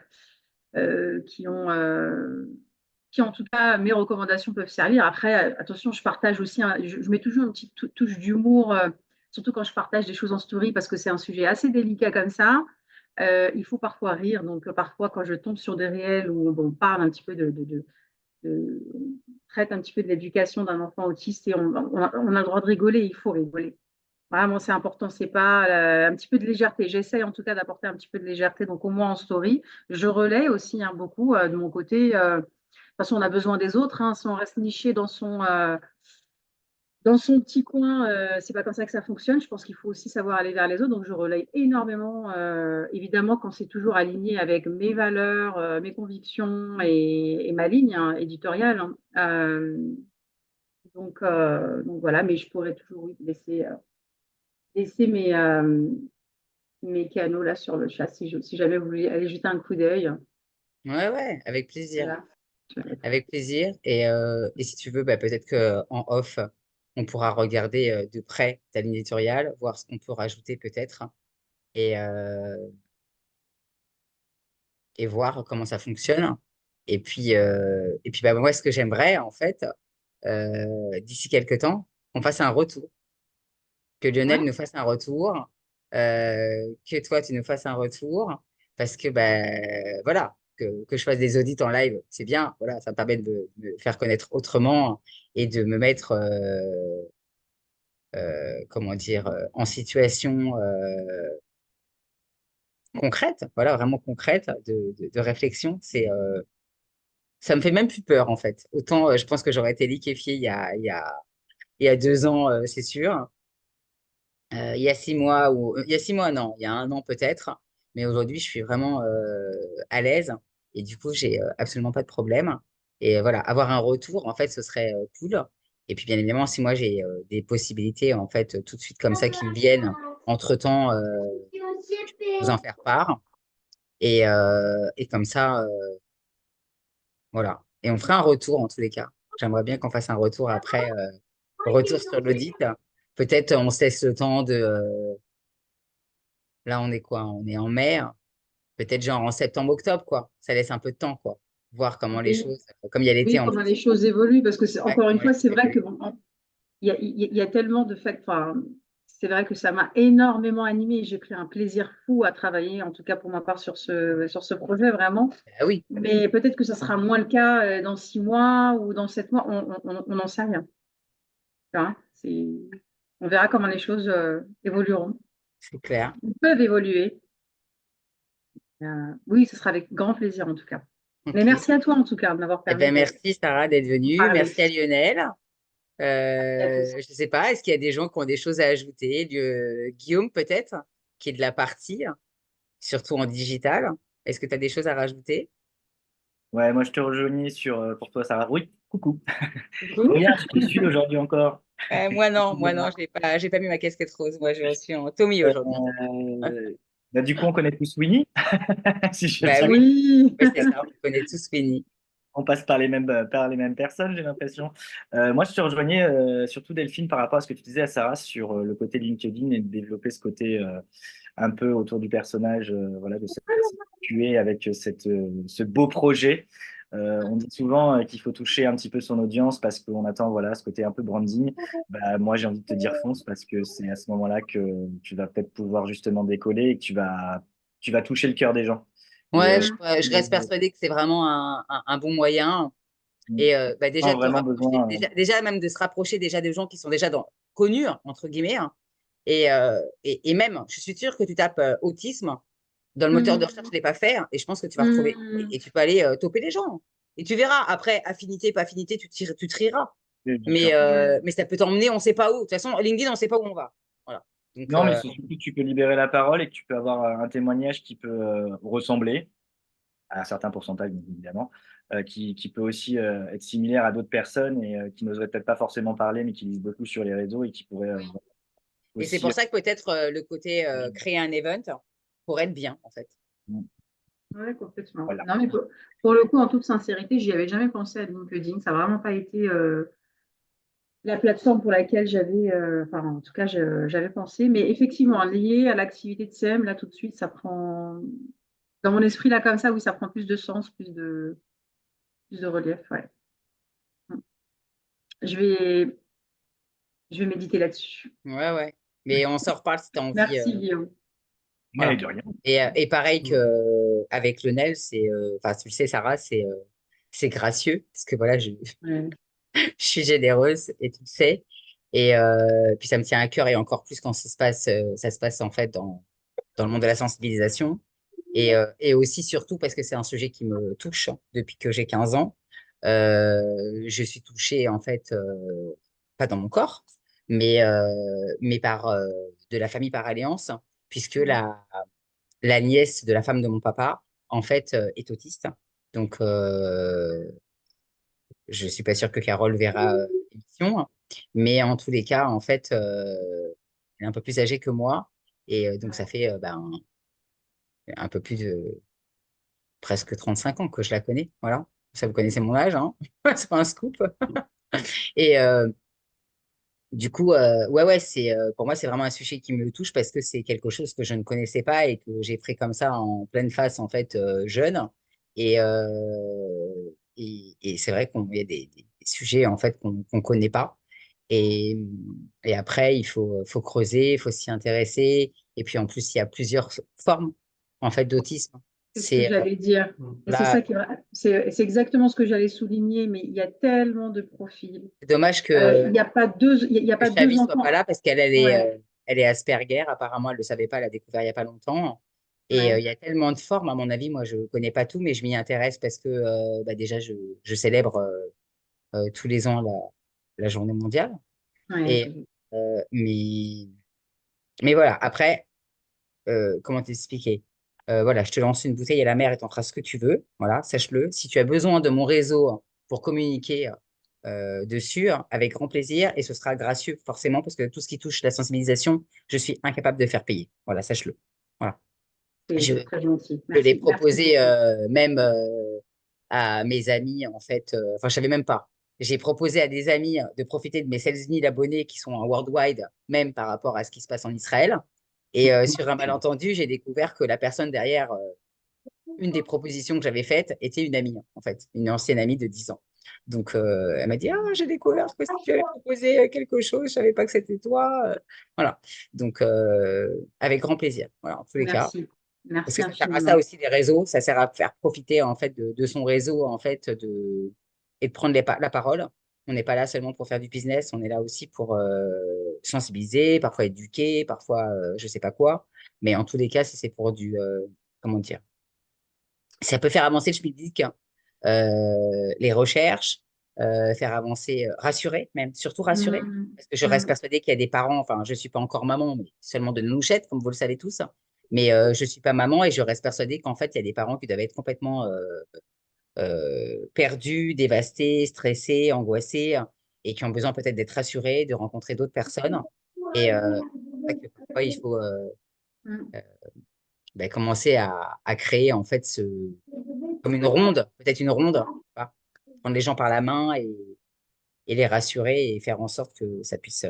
qui ont, qui en tout cas, mes recommandations peuvent servir. Après, attention, je partage aussi, je mets toujours une petite touche d'humour, surtout quand je partage des choses en story parce que c'est un sujet assez délicat comme ça. Il faut parfois rire. Donc, parfois, quand je tombe sur des réels où on parle un petit peu on traite un petit peu de l'éducation d'un enfant autiste et on a le droit de rigoler, il faut rigoler. Vraiment, c'est important, c'est pas un petit peu de légèreté. J'essaye en tout cas d'apporter un petit peu de légèreté, donc au moins en story. Je relaie aussi hein, beaucoup de mon côté. De toute façon, on a besoin des autres. Hein, si on reste niché dans son petit coin, c'est pas comme ça que ça fonctionne. Je pense qu'il faut aussi savoir aller vers les autres. Donc, je relaye énormément, évidemment, quand c'est toujours aligné avec mes valeurs, mes convictions et ma ligne hein, éditoriale. Hein. Donc voilà, mais je pourrais toujours oui, laisser mes canaux là sur le chat si jamais vous voulez aller jeter un coup d'œil. ouais, ouais, avec plaisir. Voilà. Avec plaisir. Et si tu veux, bah, peut-être qu'en off, on pourra regarder de près ta ligne éditoriale, voir ce qu'on peut rajouter peut-être et, euh, et voir comment ça fonctionne. Et puis bah, moi, ce que j'aimerais, en fait, d'ici quelques temps, qu'on fasse un retour, que Lionel Ouais. nous fasse un retour, que toi, tu nous fasses un retour, parce que, ben voilà, que je fasse des audits en live, c'est bien, voilà, ça me permet de me faire connaître autrement et de me mettre, comment dire, en situation concrète, voilà, vraiment concrète de réflexion. Ça me fait même plus peur, en fait. Autant, je pense que j'aurais été liquéfiée il y a 2 ans, c'est sûr. Il y a 6 mois ou il y a 6 mois, non, il y a un an peut-être. Mais aujourd'hui, je suis vraiment à l'aise et du coup, j'ai absolument pas de problème. Et voilà, avoir un retour, en fait, ce serait cool. Et puis, bien évidemment, si moi j'ai des possibilités, en fait, tout de suite comme ça qui me viennent, entre-temps, je peux vous en faire part. Et comme ça, voilà. Et on fera un retour en tous les cas. J'aimerais bien qu'on fasse un retour après, retour sur l'audit. Peut-être on se laisse le temps de, là, on est quoi? On est en mai, hein. Peut-être genre en septembre, octobre, quoi. Ça laisse un peu de temps, quoi. Voir comment les Oui, choses, comme il y a l'été oui, en comment plus. les choses évoluent, parce que Ouais, encore une comment les fois, choses c'est vrai que évoluent. bon, il y a tellement de faits. Enfin, c'est vrai que ça m'a énormément animée. J'ai pris un plaisir fou à travailler, en tout cas pour ma part, sur ce projet, vraiment. Ah oui, Mais peut-être que ça sera moins le cas dans 6 mois ou dans 7 mois. On n'en sait rien. Hein, on verra comment les choses évolueront. c'est clair. Ils peuvent évoluer. Oui, ce sera avec grand plaisir en tout cas. Mais OK. merci à toi en tout cas de m'avoir Eh permis ben, de merci, Sarah, d'être venue. parler. Merci à Lionel. Merci à tous. Je ne sais pas, est-ce qu'il y a des gens qui ont des choses à ajouter? Guillaume, peut-être, qui est de la partie, surtout en digital. Est-ce que tu as des choses à rajouter? Ouais, moi je te rejoignis pour toi, Sarah. Oui, coucou. Coucou. Combien tu suis aujourd'hui encore? Moi non, j'ai pas mis ma casquette rose. Moi, je suis en Tommy aujourd'hui. Euh, Bah, du coup, on connaît tous Winnie, si je veux Bah bien. oui, Oui. ouais, c'est ça, on connaît tous Winnie. On passe par les mêmes personnes, j'ai l'impression. Moi, je te rejoignais surtout, Delphine, par rapport à ce que tu disais à Sarah sur le côté LinkedIn et de développer ce côté un peu autour du personnage, voilà, de cette personne que tu es avec ce beau projet. On dit souvent qu'il faut toucher un petit peu son audience parce qu'on attend voilà, ce côté un peu branding. Bah, moi, j'ai envie de te dire fonce parce que c'est à ce moment-là que tu vas peut-être pouvoir justement décoller et que tu vas toucher le cœur des gens. Et Ouais, Mm. je reste persuadée que c'est vraiment un bon moyen. Et bah, déjà sans de te vraiment rapprocher, besoin. déjà même de se rapprocher déjà des gens qui sont déjà connus, entre guillemets. Hein. Et même, je suis sûre que tu tapes autisme dans le moteur de recherche, je ne l'ai pas fait. Et je pense que tu vas retrouver. Mm. Et tu peux aller toper les gens. Et tu verras. Après, affinité, pas affinité, tu trieras. Oui, bien sûr. Mais ça peut t'emmener, on ne sait pas où. De toute façon, LinkedIn, on ne sait pas où on va. Voilà. Donc, Non, mais c'est surtout que tu peux libérer la parole et que tu peux avoir un témoignage qui peut ressembler à un certain pourcentage, bien évidemment, qui peut aussi être similaire à d'autres personnes et qui n'oseraient peut-être pas forcément parler, mais qui lisent beaucoup sur les réseaux et qui pourraient et c'est aussi. pour ça que peut-être le côté créer un event pourrait être bien, en fait. Ouais, complètement. Voilà. Non, mais pour le coup, en toute sincérité, j'y avais jamais pensé à LinkedIn. Ça n'a vraiment pas été la plateforme pour laquelle enfin, en tout cas, j'avais pensé. Mais effectivement, lié à l'activité de CM, là, tout de suite, ça prend, dans mon esprit, là, comme ça, oui, ça prend plus de sens, plus de relief. Ouais. Je vais, je vais méditer là-dessus. Ouais, ouais. Mais on s'en reparle si tu as envie. Merci, Guillaume. Ouais, Voilà. de rien. Et pareil que avec le Nel, enfin, tu le sais, Sarah, c'est gracieux parce que voilà, Ouais. je suis généreuse et tu le sais. Et puis ça me tient à cœur et encore plus quand ça se passe en fait dans le monde de la sensibilisation. Et aussi surtout parce que c'est un sujet qui me touche depuis que j'ai 15 ans. Je suis touchée en fait, pas dans mon corps, mais par de la famille par alliance, puisque la nièce de la femme de mon papa, en fait, est autiste. Donc, je suis pas sûre que Carole verra l'émission, mais en tous les cas, en fait, elle est un peu plus âgée que moi. Et donc, ça fait un peu plus de presque 35 ans que je la connais. Voilà. Ça, vous connaissez mon âge, hein? C'est pas un scoop. Et du coup, ouais, ouais, pour moi, c'est vraiment un sujet qui me touche parce que c'est quelque chose que je ne connaissais pas et que j'ai pris comme ça en pleine face, en fait, jeune. Et, et c'est vrai qu'il y a des sujets, en fait, qu'on ne connaît pas. Et, et après, faut creuser, il faut s'y intéresser. Et puis, en plus, il y a plusieurs formes, en fait, d'autisme. C'est ce que C'est j'allais dire. Et c'est là, ça c'est exactement ce que j'allais souligner, mais il y a tellement de profils. c'est dommage Il n'y a pas deux, il y a que pas deux Chavi soit pas enfants. là parce Ouais, elle est Asperger. Apparemment, elle ne le savait pas, elle a découvert il n'y a pas longtemps. Et ouais. il y a tellement de formes, à mon avis, moi, je ne connais pas tout, mais je m'y intéresse parce que bah, déjà, je célèbre tous les ans la journée mondiale. Ouais, Et, euh, mais, mais voilà, après, comment t'expliquer? Voilà, je te lance une bouteille à la mer et t'en feras ce que tu veux. Voilà, sache-le. Si tu as besoin de mon réseau pour communiquer dessus, avec grand plaisir, et ce sera gracieux, forcément, parce que tout ce qui touche la sensibilisation, je suis incapable de faire payer. Voilà, sache-le. Voilà. Je, c'est très gentil. je l'ai Merci, merci proposé beaucoup. même à mes amis, en fait. Enfin, je savais même pas. J'ai proposé à des amis de profiter de mes 16 000 abonnés qui sont en worldwide, même par rapport à ce qui se passe en Israël. Et sur un malentendu, j'ai découvert que la personne derrière une des propositions que j'avais faites était une amie, en fait, une ancienne amie de 10 ans. Donc, elle m'a dit, ah, j'ai découvert que si tu avais proposé quelque chose, je savais pas que c'était toi. Voilà. Donc, avec grand plaisir. Voilà, en tous les cas. Merci. Parce Merci que ça sert à ça infiniment. aussi, les réseaux. Ça sert à faire profiter, en fait, de son réseau, en fait, et de prendre la parole. On n'est pas là seulement pour faire du business, on est là aussi pour sensibiliser, parfois éduquer, parfois je sais pas quoi. Mais en tous les cas, si c'est pour comment dire, ça peut faire avancer le schmilblick, hein. Les recherches, faire avancer, rassurer même, surtout rassurer. Mm, Parce que je reste mm. persuadée qu'il y a des parents, enfin, je ne suis pas encore maman, mais seulement de nouchette, comme vous le savez tous. Mais je ne suis pas maman et je reste persuadée qu'en fait, il y a des parents qui doivent être complètement perdus, dévastés, stressés, angoissés, et qui ont besoin peut-être d'être rassurés, de rencontrer d'autres personnes. Et c'est vrai que parfois, il faut Mm. ben, commencer à créer en fait comme une ronde, peut-être une ronde, je sais pas, prendre les gens par la main et les rassurer et faire en sorte que ça puisse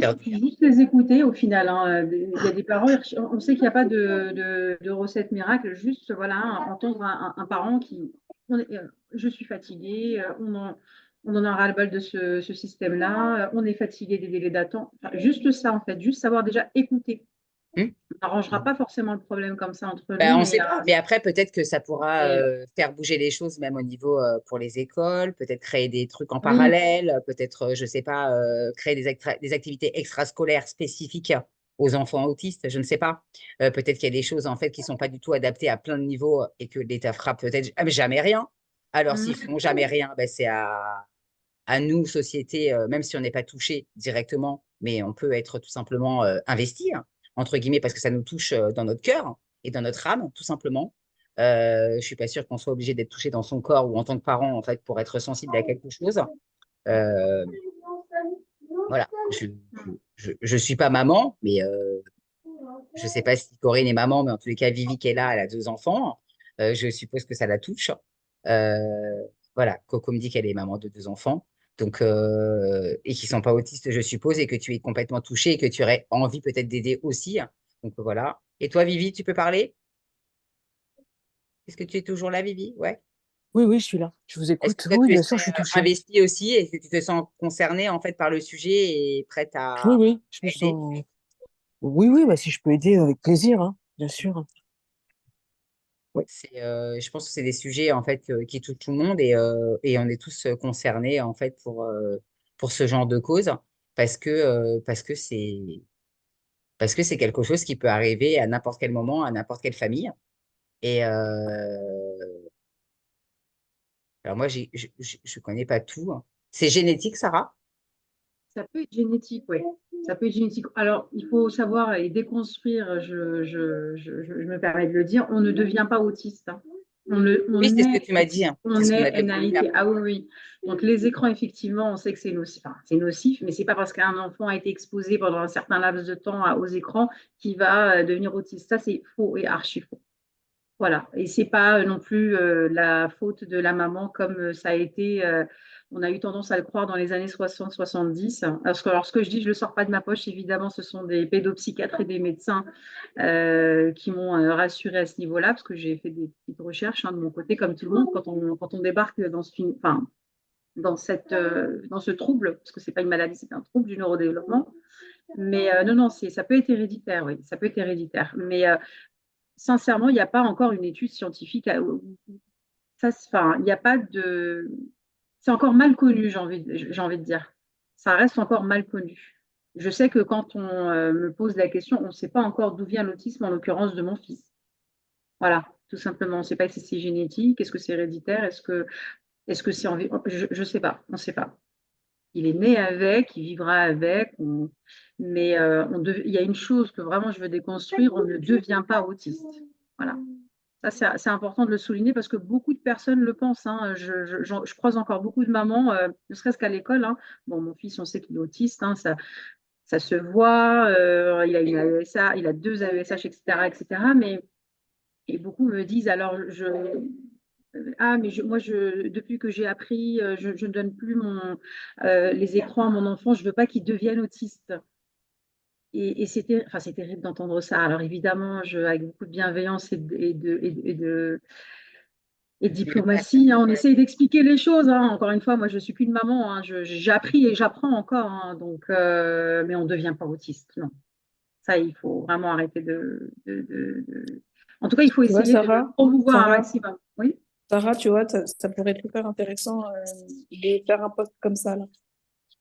faire du bien. Juste les écouter au final, hein. Il y a des parents, on sait qu'il n'y a pas de recette miracle, juste voilà, entendre un parent qui, je suis fatigué, on en a ras-le-bol de ce système-là, on est fatigué des délais d'attente. Enfin, juste ça en fait, juste savoir déjà écouter. Hmm. On n'arrangera pas forcément le problème comme ça entre Ben, nous, on ne sait pas, mais après, peut-être que ça pourra mais, faire bouger les choses même au niveau pour les écoles, peut-être créer des trucs en oui, parallèle, peut-être, je ne sais pas, créer des activités extrascolaires spécifiques aux enfants autistes, je ne sais pas. Peut-être qu'il y a des choses en fait qui ne sont pas du tout adaptées à plein de niveaux et que l'État fera peut-être jamais rien. Alors, s'ils font jamais rien, ben, c'est à nous, société, même si on n'est pas touché directement, mais on peut être tout simplement investi, hein, entre guillemets, parce que ça nous touche dans notre cœur et dans notre âme, tout simplement. Je suis pas sûre qu'on soit obligé d'être touché dans son corps ou en tant que parent, en fait, pour être sensible à quelque chose. Euh, voilà, je suis pas maman, mais je sais pas si Corinne est maman, mais en tous les cas, Vivi qui est là, elle a 2 enfants. Je suppose que ça la touche. Voilà, Coco me dit qu'elle est maman de 2 enfants. Donc, et qui sont pas autistes, je suppose, et que tu es complètement touchée et que tu aurais envie peut-être d'aider aussi. Donc voilà. Et toi, Vivi, tu peux parler? Est-ce que tu es toujours là, Vivi? Ouais. Oui, oui, je suis là. Je vous Est-ce que écoute. toi, Oui, tu bien sûr, serais je suis touchée. investie aussi? Est-ce que tu te sens concernée en fait par le sujet et prête Oui, à oui, je me aider? sens. Oui, oui, bah, si je peux aider, avec plaisir, hein, bien sûr. Oui. Je pense que c'est des sujets en fait qui touchent tout le monde et on est tous concernés en fait pour ce genre de cause parce que c'est quelque chose qui peut arriver à n'importe quel moment, à n'importe quelle famille. Et alors moi, je connais pas tout, hein. C'est génétique, Sarah? ça peut être génétique, oui. Ça peut être génétique. Alors, il faut savoir et déconstruire, je me permets de le dire, on ne devient pas autiste, hein. Oui, c'est ce que Est tu m'as dit, hein. C'est on ce qu'on est avait convenu NAIT. après. Ah oui, oui. Donc, les écrans, effectivement, on sait que c'est nocif. Enfin, c'est nocif, mais c'est pas parce qu'un enfant a été exposé pendant un certain laps de temps aux écrans qu'il va devenir autiste. Ça, c'est faux et archi faux. Voilà, et c'est pas non plus la faute de la maman comme ça a été, on a eu tendance à le croire dans les années 60-70. Alors, ce que je dis, je ne le sors pas de ma poche, évidemment, ce sont des pédopsychiatres et des médecins qui m'ont rassurée à ce niveau-là, parce que j'ai fait des petites recherches, hein, de mon côté, comme tout le monde, quand on débarque enfin, dans ce trouble, parce que ce n'est pas une maladie, c'est un trouble du neurodéveloppement. Mais non, non, ça peut être héréditaire, oui, ça peut être héréditaire. Mais sincèrement, il n'y a pas encore une étude scientifique. Enfin, il n'y a pas de. C'est encore mal connu, j'ai envie de dire. Ça reste encore mal connu. Je sais que quand on me pose la question, on ne sait pas encore d'où vient l'autisme, en l'occurrence de mon fils. Voilà, tout simplement. On ne sait pas si c'est génétique, est-ce que c'est héréditaire, est-ce que c'est envie. Je ne sais pas, on ne sait pas. Il est né avec, il vivra avec, mais il y a une chose que vraiment je veux déconstruire, on ne devient pas autiste. Voilà. Ça, c'est important de le souligner parce que beaucoup de personnes le pensent, hein. Je croise encore beaucoup de mamans, ne serait-ce qu'à l'école, hein. Bon, mon fils, on sait qu'il est autiste, hein, ça se voit, il a une AESH, il a 2 AESH, etc., etc. Et beaucoup me disent, alors, mais depuis que j'ai appris, je ne donne plus les écrans à mon enfant, je ne veux pas qu'il devienne autiste. Et c'est terrible d'entendre ça. Alors évidemment, avec beaucoup de bienveillance et de diplomatie, hein, on essaye d'expliquer les choses, hein. Encore une fois, moi, je ne suis qu'une maman, hein. J'ai appris et j'apprends encore, hein. Donc, mais on ne devient pas autiste, non. Ça, il faut vraiment arrêter En tout cas, il faut Tu vois, essayer de promouvoir un maximum. Oui. Sarah, tu vois, ça pourrait être hyper intéressant de faire un post comme ça, là,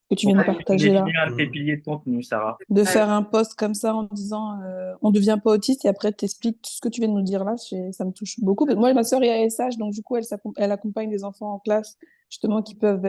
que tu On viens de va partager là. définir un de tes piliers de contenu, Sarah. De faire un post comme ça en disant on devient pas autiste et après t'expliques tout ce que tu viens de nous dire là, ça me touche beaucoup. Moi, ma sœur est ASH, donc du coup, elle accompagne des enfants en classe justement qui peuvent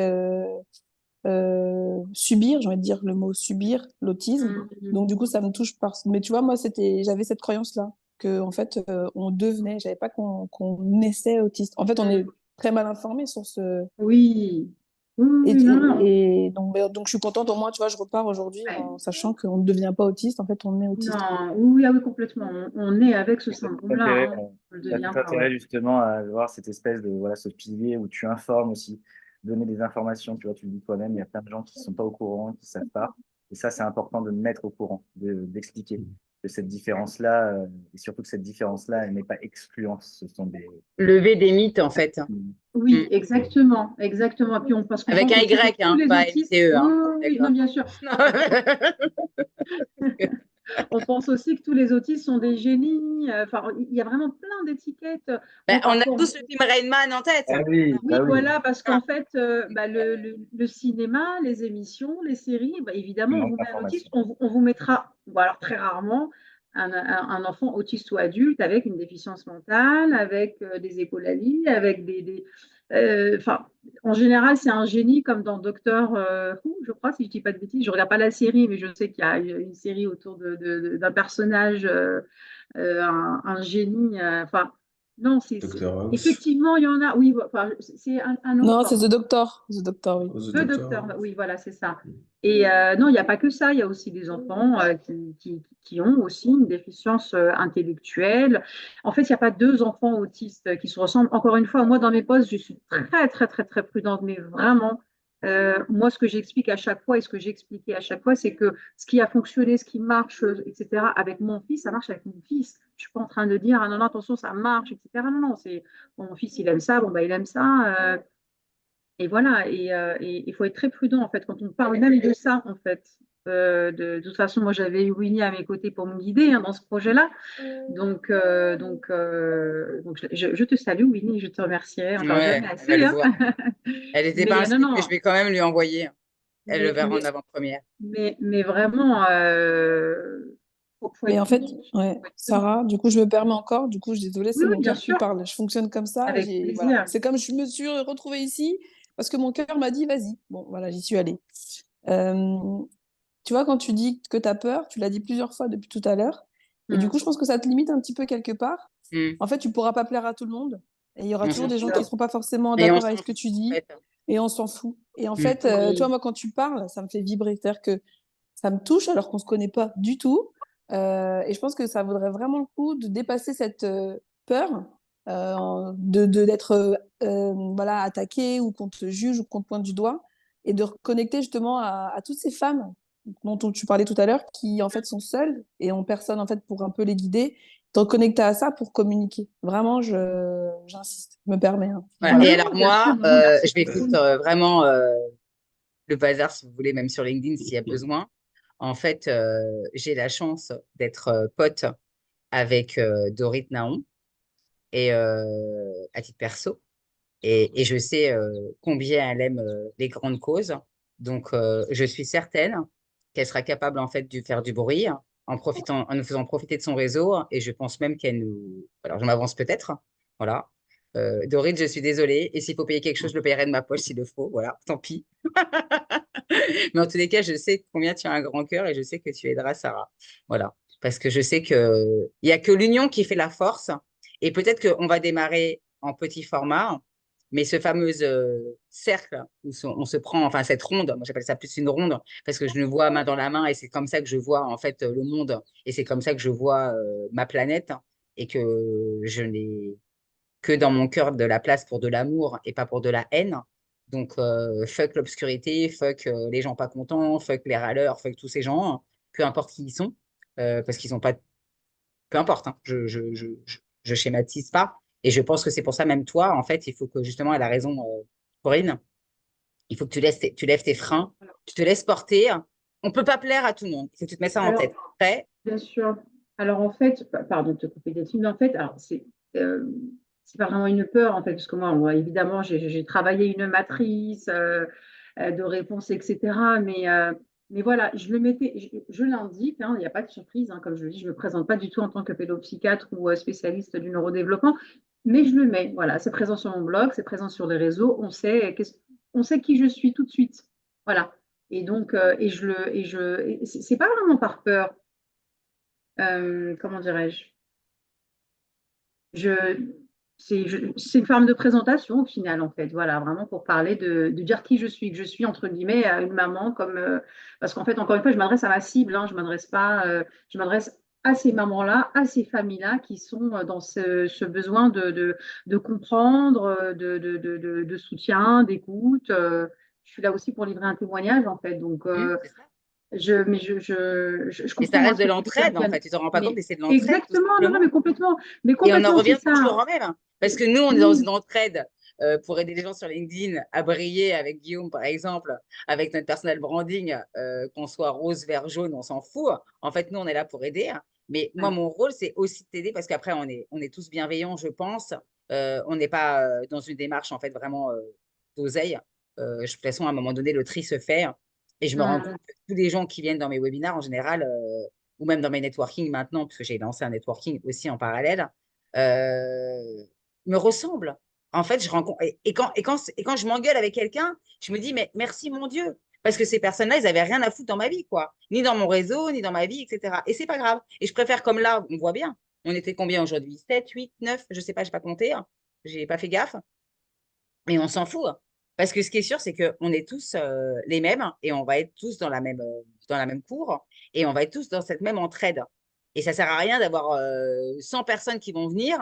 subir, j'ai envie de dire le mot subir, l'autisme. Donc du coup, ça me touche mais tu vois, moi, j'avais cette croyance-là que en fait, on devenait, j'avais pas qu'on naissait autiste. En fait, on est très mal informé sur ce. Oui. Oui, Et, oui, non, non. donc, je suis contente, au moins, tu vois, je repars aujourd'hui Ouais. en sachant qu'on ne devient pas autiste, en fait, on est autiste. Non, oui, ah oui, complètement. On est avec ce Il y a tout syndrome-là, intérêt, hein. On le il y a devient tout pas, ouais. intérêt justement à avoir cette espèce de, voilà, ce pilier où tu informes aussi, donner des informations, tu vois, tu le dis toi-même, il y a plein de gens qui ne sont pas au courant, qui ne savent pas. Et ça, c'est important de mettre au courant, d'expliquer que cette différence-là, et surtout que cette différence-là, elle n'est pas excluante. Ce sont des... Lever des mythes, en fait. Oui, exactement, exactement. Puis parce qu'on Avec pense un aussi que Y, tous hein, les pas autistes, MTE, oui, hein. oui, non, D'accord. bien sûr. On pense aussi que tous les autistes sont des génies. Enfin, il y a vraiment plein d'étiquettes. Ben, Bon, on a parfois, tous le film Rain Man en tête. Ah oui, oui, bah oui. voilà, parce Ah, qu'en fait, le cinéma, les émissions, les séries, évidemment, Il on manque vous met un autiste, d'informations. on vous mettra, bon, alors très rarement, un enfant autiste ou adulte avec une déficience mentale, avec des écolies, avec enfin, en général, c'est un génie comme dans Docteur Who, je crois, si je ne dis pas de bêtises. Je ne regarde pas la série, mais je sais qu'il y a une série autour d'un personnage, un génie. Enfin, non, Docteur House, effectivement, il y en a. Oui, enfin, c'est un autre. Non, c'est Pardon. The Doctor. The Doctor, oui. The Le Doctor. docteur, oui, voilà, c'est ça. Et non, il n'y a pas que ça, il y a aussi des enfants qui ont aussi une déficience intellectuelle. En fait, il n'y a pas deux enfants autistes qui se ressemblent. Encore une fois, moi, dans mes postes, je suis très, très, très, très prudente, mais vraiment, moi, ce que j'explique à chaque fois et ce que j'ai expliqué à chaque fois, c'est que ce qui a fonctionné, ce qui marche, etc., avec mon fils, ça marche avec mon fils. Je ne suis pas en train de dire, ah non, non, attention, ça marche, etc. Non, non, c'est bon, mon fils, il aime ça, bon, bah, il aime ça. Et voilà, et il faut être très prudent en fait quand on parle même de ça en fait. De toute façon, moi j'avais eu Winnie à mes côtés pour me guider dans ce projet-là. Donc je te salue Winnie, je te remercierai encore ouais, jamais elle va assez, le hein. voir. Elle n'était pas Mais non, inscrite, mais je non, vais quand même lui envoyer. Elle le mais, verra en mais, avant-première. mais vraiment, faut Mais être en fait, prudent. ouais, Faut être prudent. Sarah, du coup, je me permets encore. Du coup, je suis désolée, Oui, c'est oui, mon bien cœur qui sûr, parle. Je fonctionne comme ça. avec Voilà. plaisir. C'est comme je me suis retrouvée ici parce que mon cœur m'a dit, vas-y. Bon, voilà, j'y suis allée. Euh, Tu vois, quand tu dis que tu as peur, tu l'as dit plusieurs fois depuis tout à l'heure. Et du Hmm, coup, je pense que ça te limite un petit peu quelque part. Hmm, En fait, tu pourras pas plaire à tout le monde. Et il y aura on toujours s'en des gens qui fout. seront pas forcément Et on d'accord s'en avec ce que fout, tu en dis. fait. Et on s'en fout. Et en Hmm. fait, tu vois, oui, moi, quand tu parles, ça me fait vibrer. C'est-à-dire que ça me touche alors qu'on se connaît pas du tout. Et je pense que ça vaudrait vraiment le coup de dépasser cette peur d'être voilà, attaqué ou qu'on te juge ou qu'on te pointe du doigt et de reconnecter justement à toutes ces femmes dont tu parlais tout à l'heure qui en fait sont seules et ont personne en fait pour un peu les guider, de reconnecter à ça pour communiquer. Vraiment, j'insiste, je me permets, hein. Voilà. Voilà. Et non, alors non, bien sûr, moi, non, non, merci je vais beaucoup. foutre vraiment le bazar, si vous voulez, même sur LinkedIn, s'il y a besoin. En fait, j'ai la chance d'être pote avec Dorit Naon et à titre perso. Et je sais combien elle aime les grandes causes. Donc, je suis certaine qu'elle sera capable en fait de faire du bruit en profitant, en nous faisant profiter de son réseau. Et je pense même qu'elle nous. Alors, je m'avance peut-être. Voilà. Dorit, je suis désolée. Et s'il faut payer quelque chose, je le payerai de ma poche s'il le faut. Voilà, tant pis. Mais en tous les cas, je sais combien tu as un grand cœur et je sais que tu aideras Sarah. Voilà. Parce que je sais qu'il n'y a que l'union qui fait la force. Et peut-être qu'on va démarrer en petit format, mais ce fameux cercle où on se prend, enfin cette ronde, moi j'appelle ça plus une ronde, parce que je nous vois main dans la main et c'est comme ça que je vois en fait le monde et c'est comme ça que je vois ma planète et que je n'ai que dans mon cœur de la place pour de l'amour et pas pour de la haine. Donc, fuck l'obscurité, fuck les gens pas contents, fuck les râleurs, fuck tous ces gens, peu importe qui ils sont, parce qu'ils ont pas. Peu importe, hein, je schématise pas. Et je pense que c'est pour ça, même toi, en fait, il faut que justement, elle a raison, Corinne, il faut que tu lèves tes freins, tu te laisses porter. On peut pas plaire à tout le monde. Il faut que tu te mets ça en tête. Alors, Après, bien sûr. Alors en fait, pardon de te couper des mais en fait, alors c'est pas vraiment une peur en fait, parce que moi évidemment, j'ai travaillé une matrice de réponses, etc. Mais voilà, je le mettais, je l'indique, hein, il n'y a pas de surprise, hein, comme je le dis, je ne me présente pas du tout en tant que pédopsychiatre ou spécialiste du neurodéveloppement, mais je le mets. Voilà, c'est présent sur mon blog, c'est présent sur les réseaux, on sait qui je suis tout de suite. Voilà. Et donc, c'est pas vraiment par peur. Comment dirais-je? Je, c'est une forme de présentation au final, en fait. Voilà, vraiment pour parler de dire qui je suis, que je suis, entre guillemets, à une maman, parce qu'en fait, encore une fois, je m'adresse à ma cible, hein, je m'adresse pas, je m'adresse à ces mamans-là, à ces familles-là qui sont dans ce besoin de comprendre, de soutien, d'écoute. Je suis là aussi pour livrer un témoignage, en fait. Donc, C'est ça. je Et ça comprends hein, reste ce de que tu veux dire, l'entraide, en Diane. fait. Tu t'en rends pas compte, Mais mais c'est de l'entraide, tout exactement, non, non, simplement. mais Et on en complètement, c'est revient ça. toujours au même. Parce que nous, on est dans Oui. une entraide pour aider les gens sur LinkedIn à briller avec Guillaume, par exemple, avec notre personal branding, qu'on soit rose, vert, jaune, on s'en fout. En fait, nous, on est là pour aider. Mais moi, Ouais. mon rôle, c'est aussi de t'aider parce qu'après, on est tous bienveillants, je pense. On n'est pas dans une démarche, en fait, vraiment d'oseille. De toute façon, à un moment donné, le tri se fait. Et je me rends Hum, compte que tous les gens qui viennent dans mes webinaires, en général, ou même dans mes networking maintenant, puisque j'ai lancé un networking aussi en parallèle, euh, me ressemblent. En fait, je rencontre. Et quand je m'engueule avec quelqu'un, je me dis, mais merci mon Dieu. Parce que ces personnes-là, ils n'avaient rien à foutre dans ma vie, quoi. Ni dans mon réseau, ni dans ma vie, etc. Et c'est pas grave. Et je préfère comme là, on voit bien. On était combien aujourd'hui? 7, 8, 9, je sais pas, j'ai pas compté. Hein. J'ai pas fait gaffe. Mais on s'en fout. Hein. Parce que ce qui est sûr, c'est qu'on est tous les mêmes et on va être tous dans la même cour et on va être tous dans cette même entraide. Et ça sert à rien d'avoir 100 personnes qui vont venir.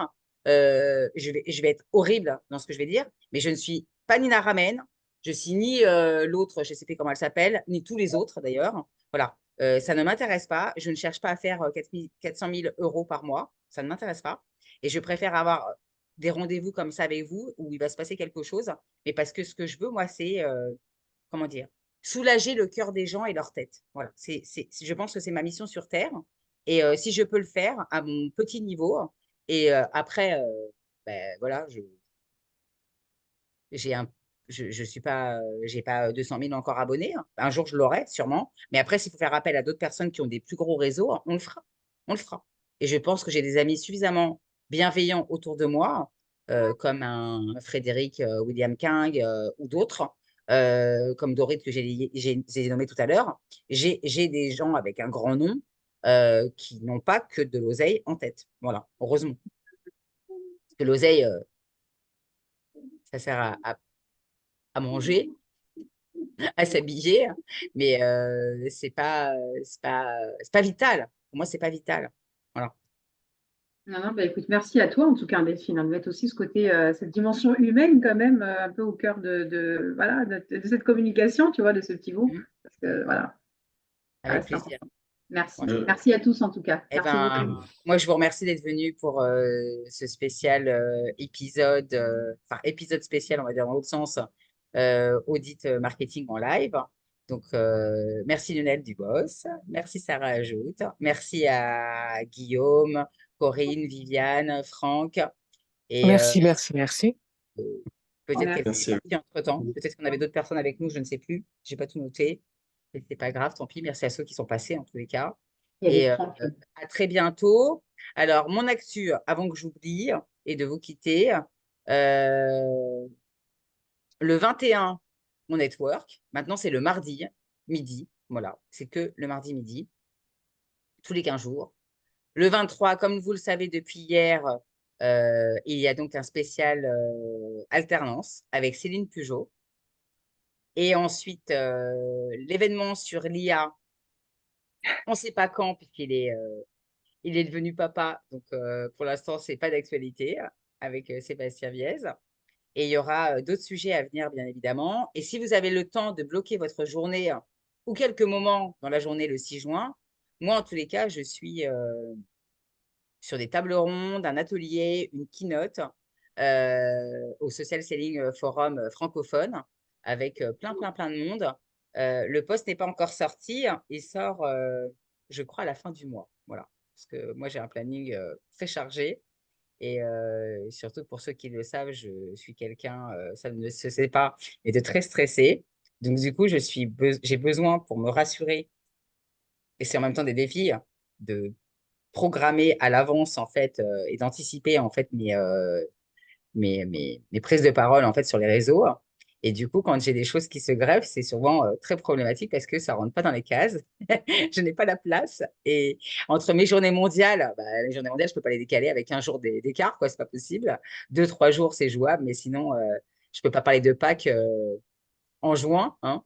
Je vais être horrible dans ce que je vais dire, mais je ne suis pas Nina Ramen, je suis ni l'autre, je ne sais plus comment elle s'appelle, ni tous les autres d'ailleurs. Voilà. Ça ne m'intéresse pas. Je ne cherche pas à faire 400 000 euros par mois. Ça ne m'intéresse pas. Et je préfère avoir des rendez-vous comme ça avec vous où il va se passer quelque chose. Mais parce que ce que je veux, moi, c'est, comment dire, soulager le cœur des gens et leur tête. Voilà. Je pense que c'est ma mission sur Terre. Et si je peux le faire à mon petit niveau, et après, ben, voilà, j'ai un, je suis pas, j'ai pas 200 000 encore abonnés. Hein. Un jour, je l'aurai sûrement. Mais après, s'il faut faire appel à d'autres personnes qui ont des plus gros réseaux, on le fera. On le fera. Et je pense que j'ai des amis suffisamment bienveillants autour de moi, comme un Frédéric William King ou d'autres, comme Dorit que j'ai nommé tout à l'heure. J'ai des gens avec un grand nom qui n'ont pas que de l'oseille en tête. Voilà, heureusement. Parce que l'oseille, ça sert à manger, à s'habiller, mais c'est pas vital. Pour moi, c'est pas vital. Voilà. Non, non, bah, écoute, merci à toi en tout cas, Delphine, hein, de mettre aussi ce côté, cette dimension humaine quand même, un peu au cœur voilà, de cette communication, tu vois, de ce petit groupe. Mhm. Parce que voilà, Avec c'est plaisir. important. Merci. Voilà. Je- Merci à tous en tout cas. Eh Merci beaucoup. ben, moi, je vous remercie d'être venu pour ce spécial épisode, enfin épisode spécial, on va dire dans l'autre sens, audit marketing en live. Donc, merci Lionel Dubos, merci Sarah Ajoute, merci à Guillaume, Corinne, Viviane, Franck, et Merci, merci, merci. peut-être qu'elle Merci. est Merci à partie entre-temps. Peut-être qu'on avait d'autres personnes avec nous, je ne sais plus. J'ai pas tout noté. Mais c'est pas grave, tant pis. Merci à ceux qui sont passés en tous les cas. Il y avait Et Franck. à très bientôt. Alors, mon actu, avant que j'oublie et de vous quitter, euh, le 21, mon network. Maintenant, c'est le mardi midi. Voilà, c'est que le mardi midi, tous les 15 jours. Le 23, comme vous le savez depuis hier, il y a donc un spécial alternance avec Céline Pujol. Et ensuite, l'événement sur l'IA, on ne sait pas quand, puisqu'il est devenu papa. Donc, pour l'instant, ce n'est pas d'actualité avec Sébastien Viez. Et il y aura d'autres sujets à venir, bien évidemment. Et si vous avez le temps de bloquer votre journée ou quelques moments dans la journée le 6 juin, moi, en tous les cas, je suis sur des tables rondes, un atelier, une keynote au Social Selling Forum francophone avec plein, plein, plein de monde. Le poste n'est pas encore sorti. Il sort, je crois, à la fin du mois. Voilà. Parce que moi, j'ai un planning très chargé. Et surtout pour ceux qui le savent, je suis quelqu'un, ça ne se sait pas, mais de très stressé. Donc, du coup, j'ai besoin pour me rassurer, et c'est en même temps des défis, de programmer à l'avance en fait et d'anticiper en fait mes prises de parole en fait sur les réseaux. Et du coup, quand j'ai des choses qui se greffent, c'est souvent très problématique parce que ça rentre pas dans les cases. Je n'ai pas la place. Et entre mes journées mondiales, bah, les journées mondiales, je peux pas les décaler avec un jour d'écart, quoi, c'est pas possible. 2, 3 jours, c'est jouable, mais sinon, je peux pas parler de Pâques en juin, hein.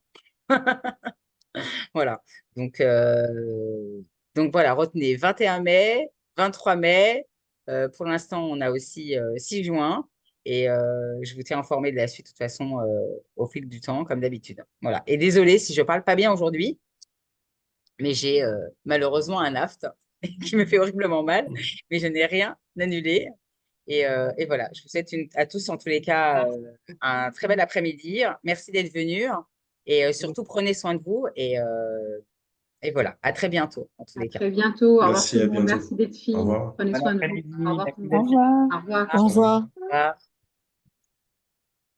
Voilà. Donc, euh, donc voilà, retenez 21 mai, 23 mai. Pour l'instant, on a aussi 6 juin. Et je vous tiens informé de la suite, de toute façon, au fil du temps, comme d'habitude. Voilà. Et désolé si je parle pas bien aujourd'hui, mais j'ai malheureusement un aft qui me fait horriblement mal, mais je n'ai rien annulé. Et voilà, je vous souhaite à tous, en tous les cas, un très bel après-midi. Merci d'être venus. Et surtout, prenez soin de vous. Et voilà, à très bientôt, en tous À les cas. très bientôt. Au revoir tout Merci, le à monde. bientôt. Merci Au Delphine. revoir. Prenez Bon soin de vous. après-midi, Au revoir tout merci le Au monde. Delphine. revoir. Au revoir. Au revoir. Au revoir.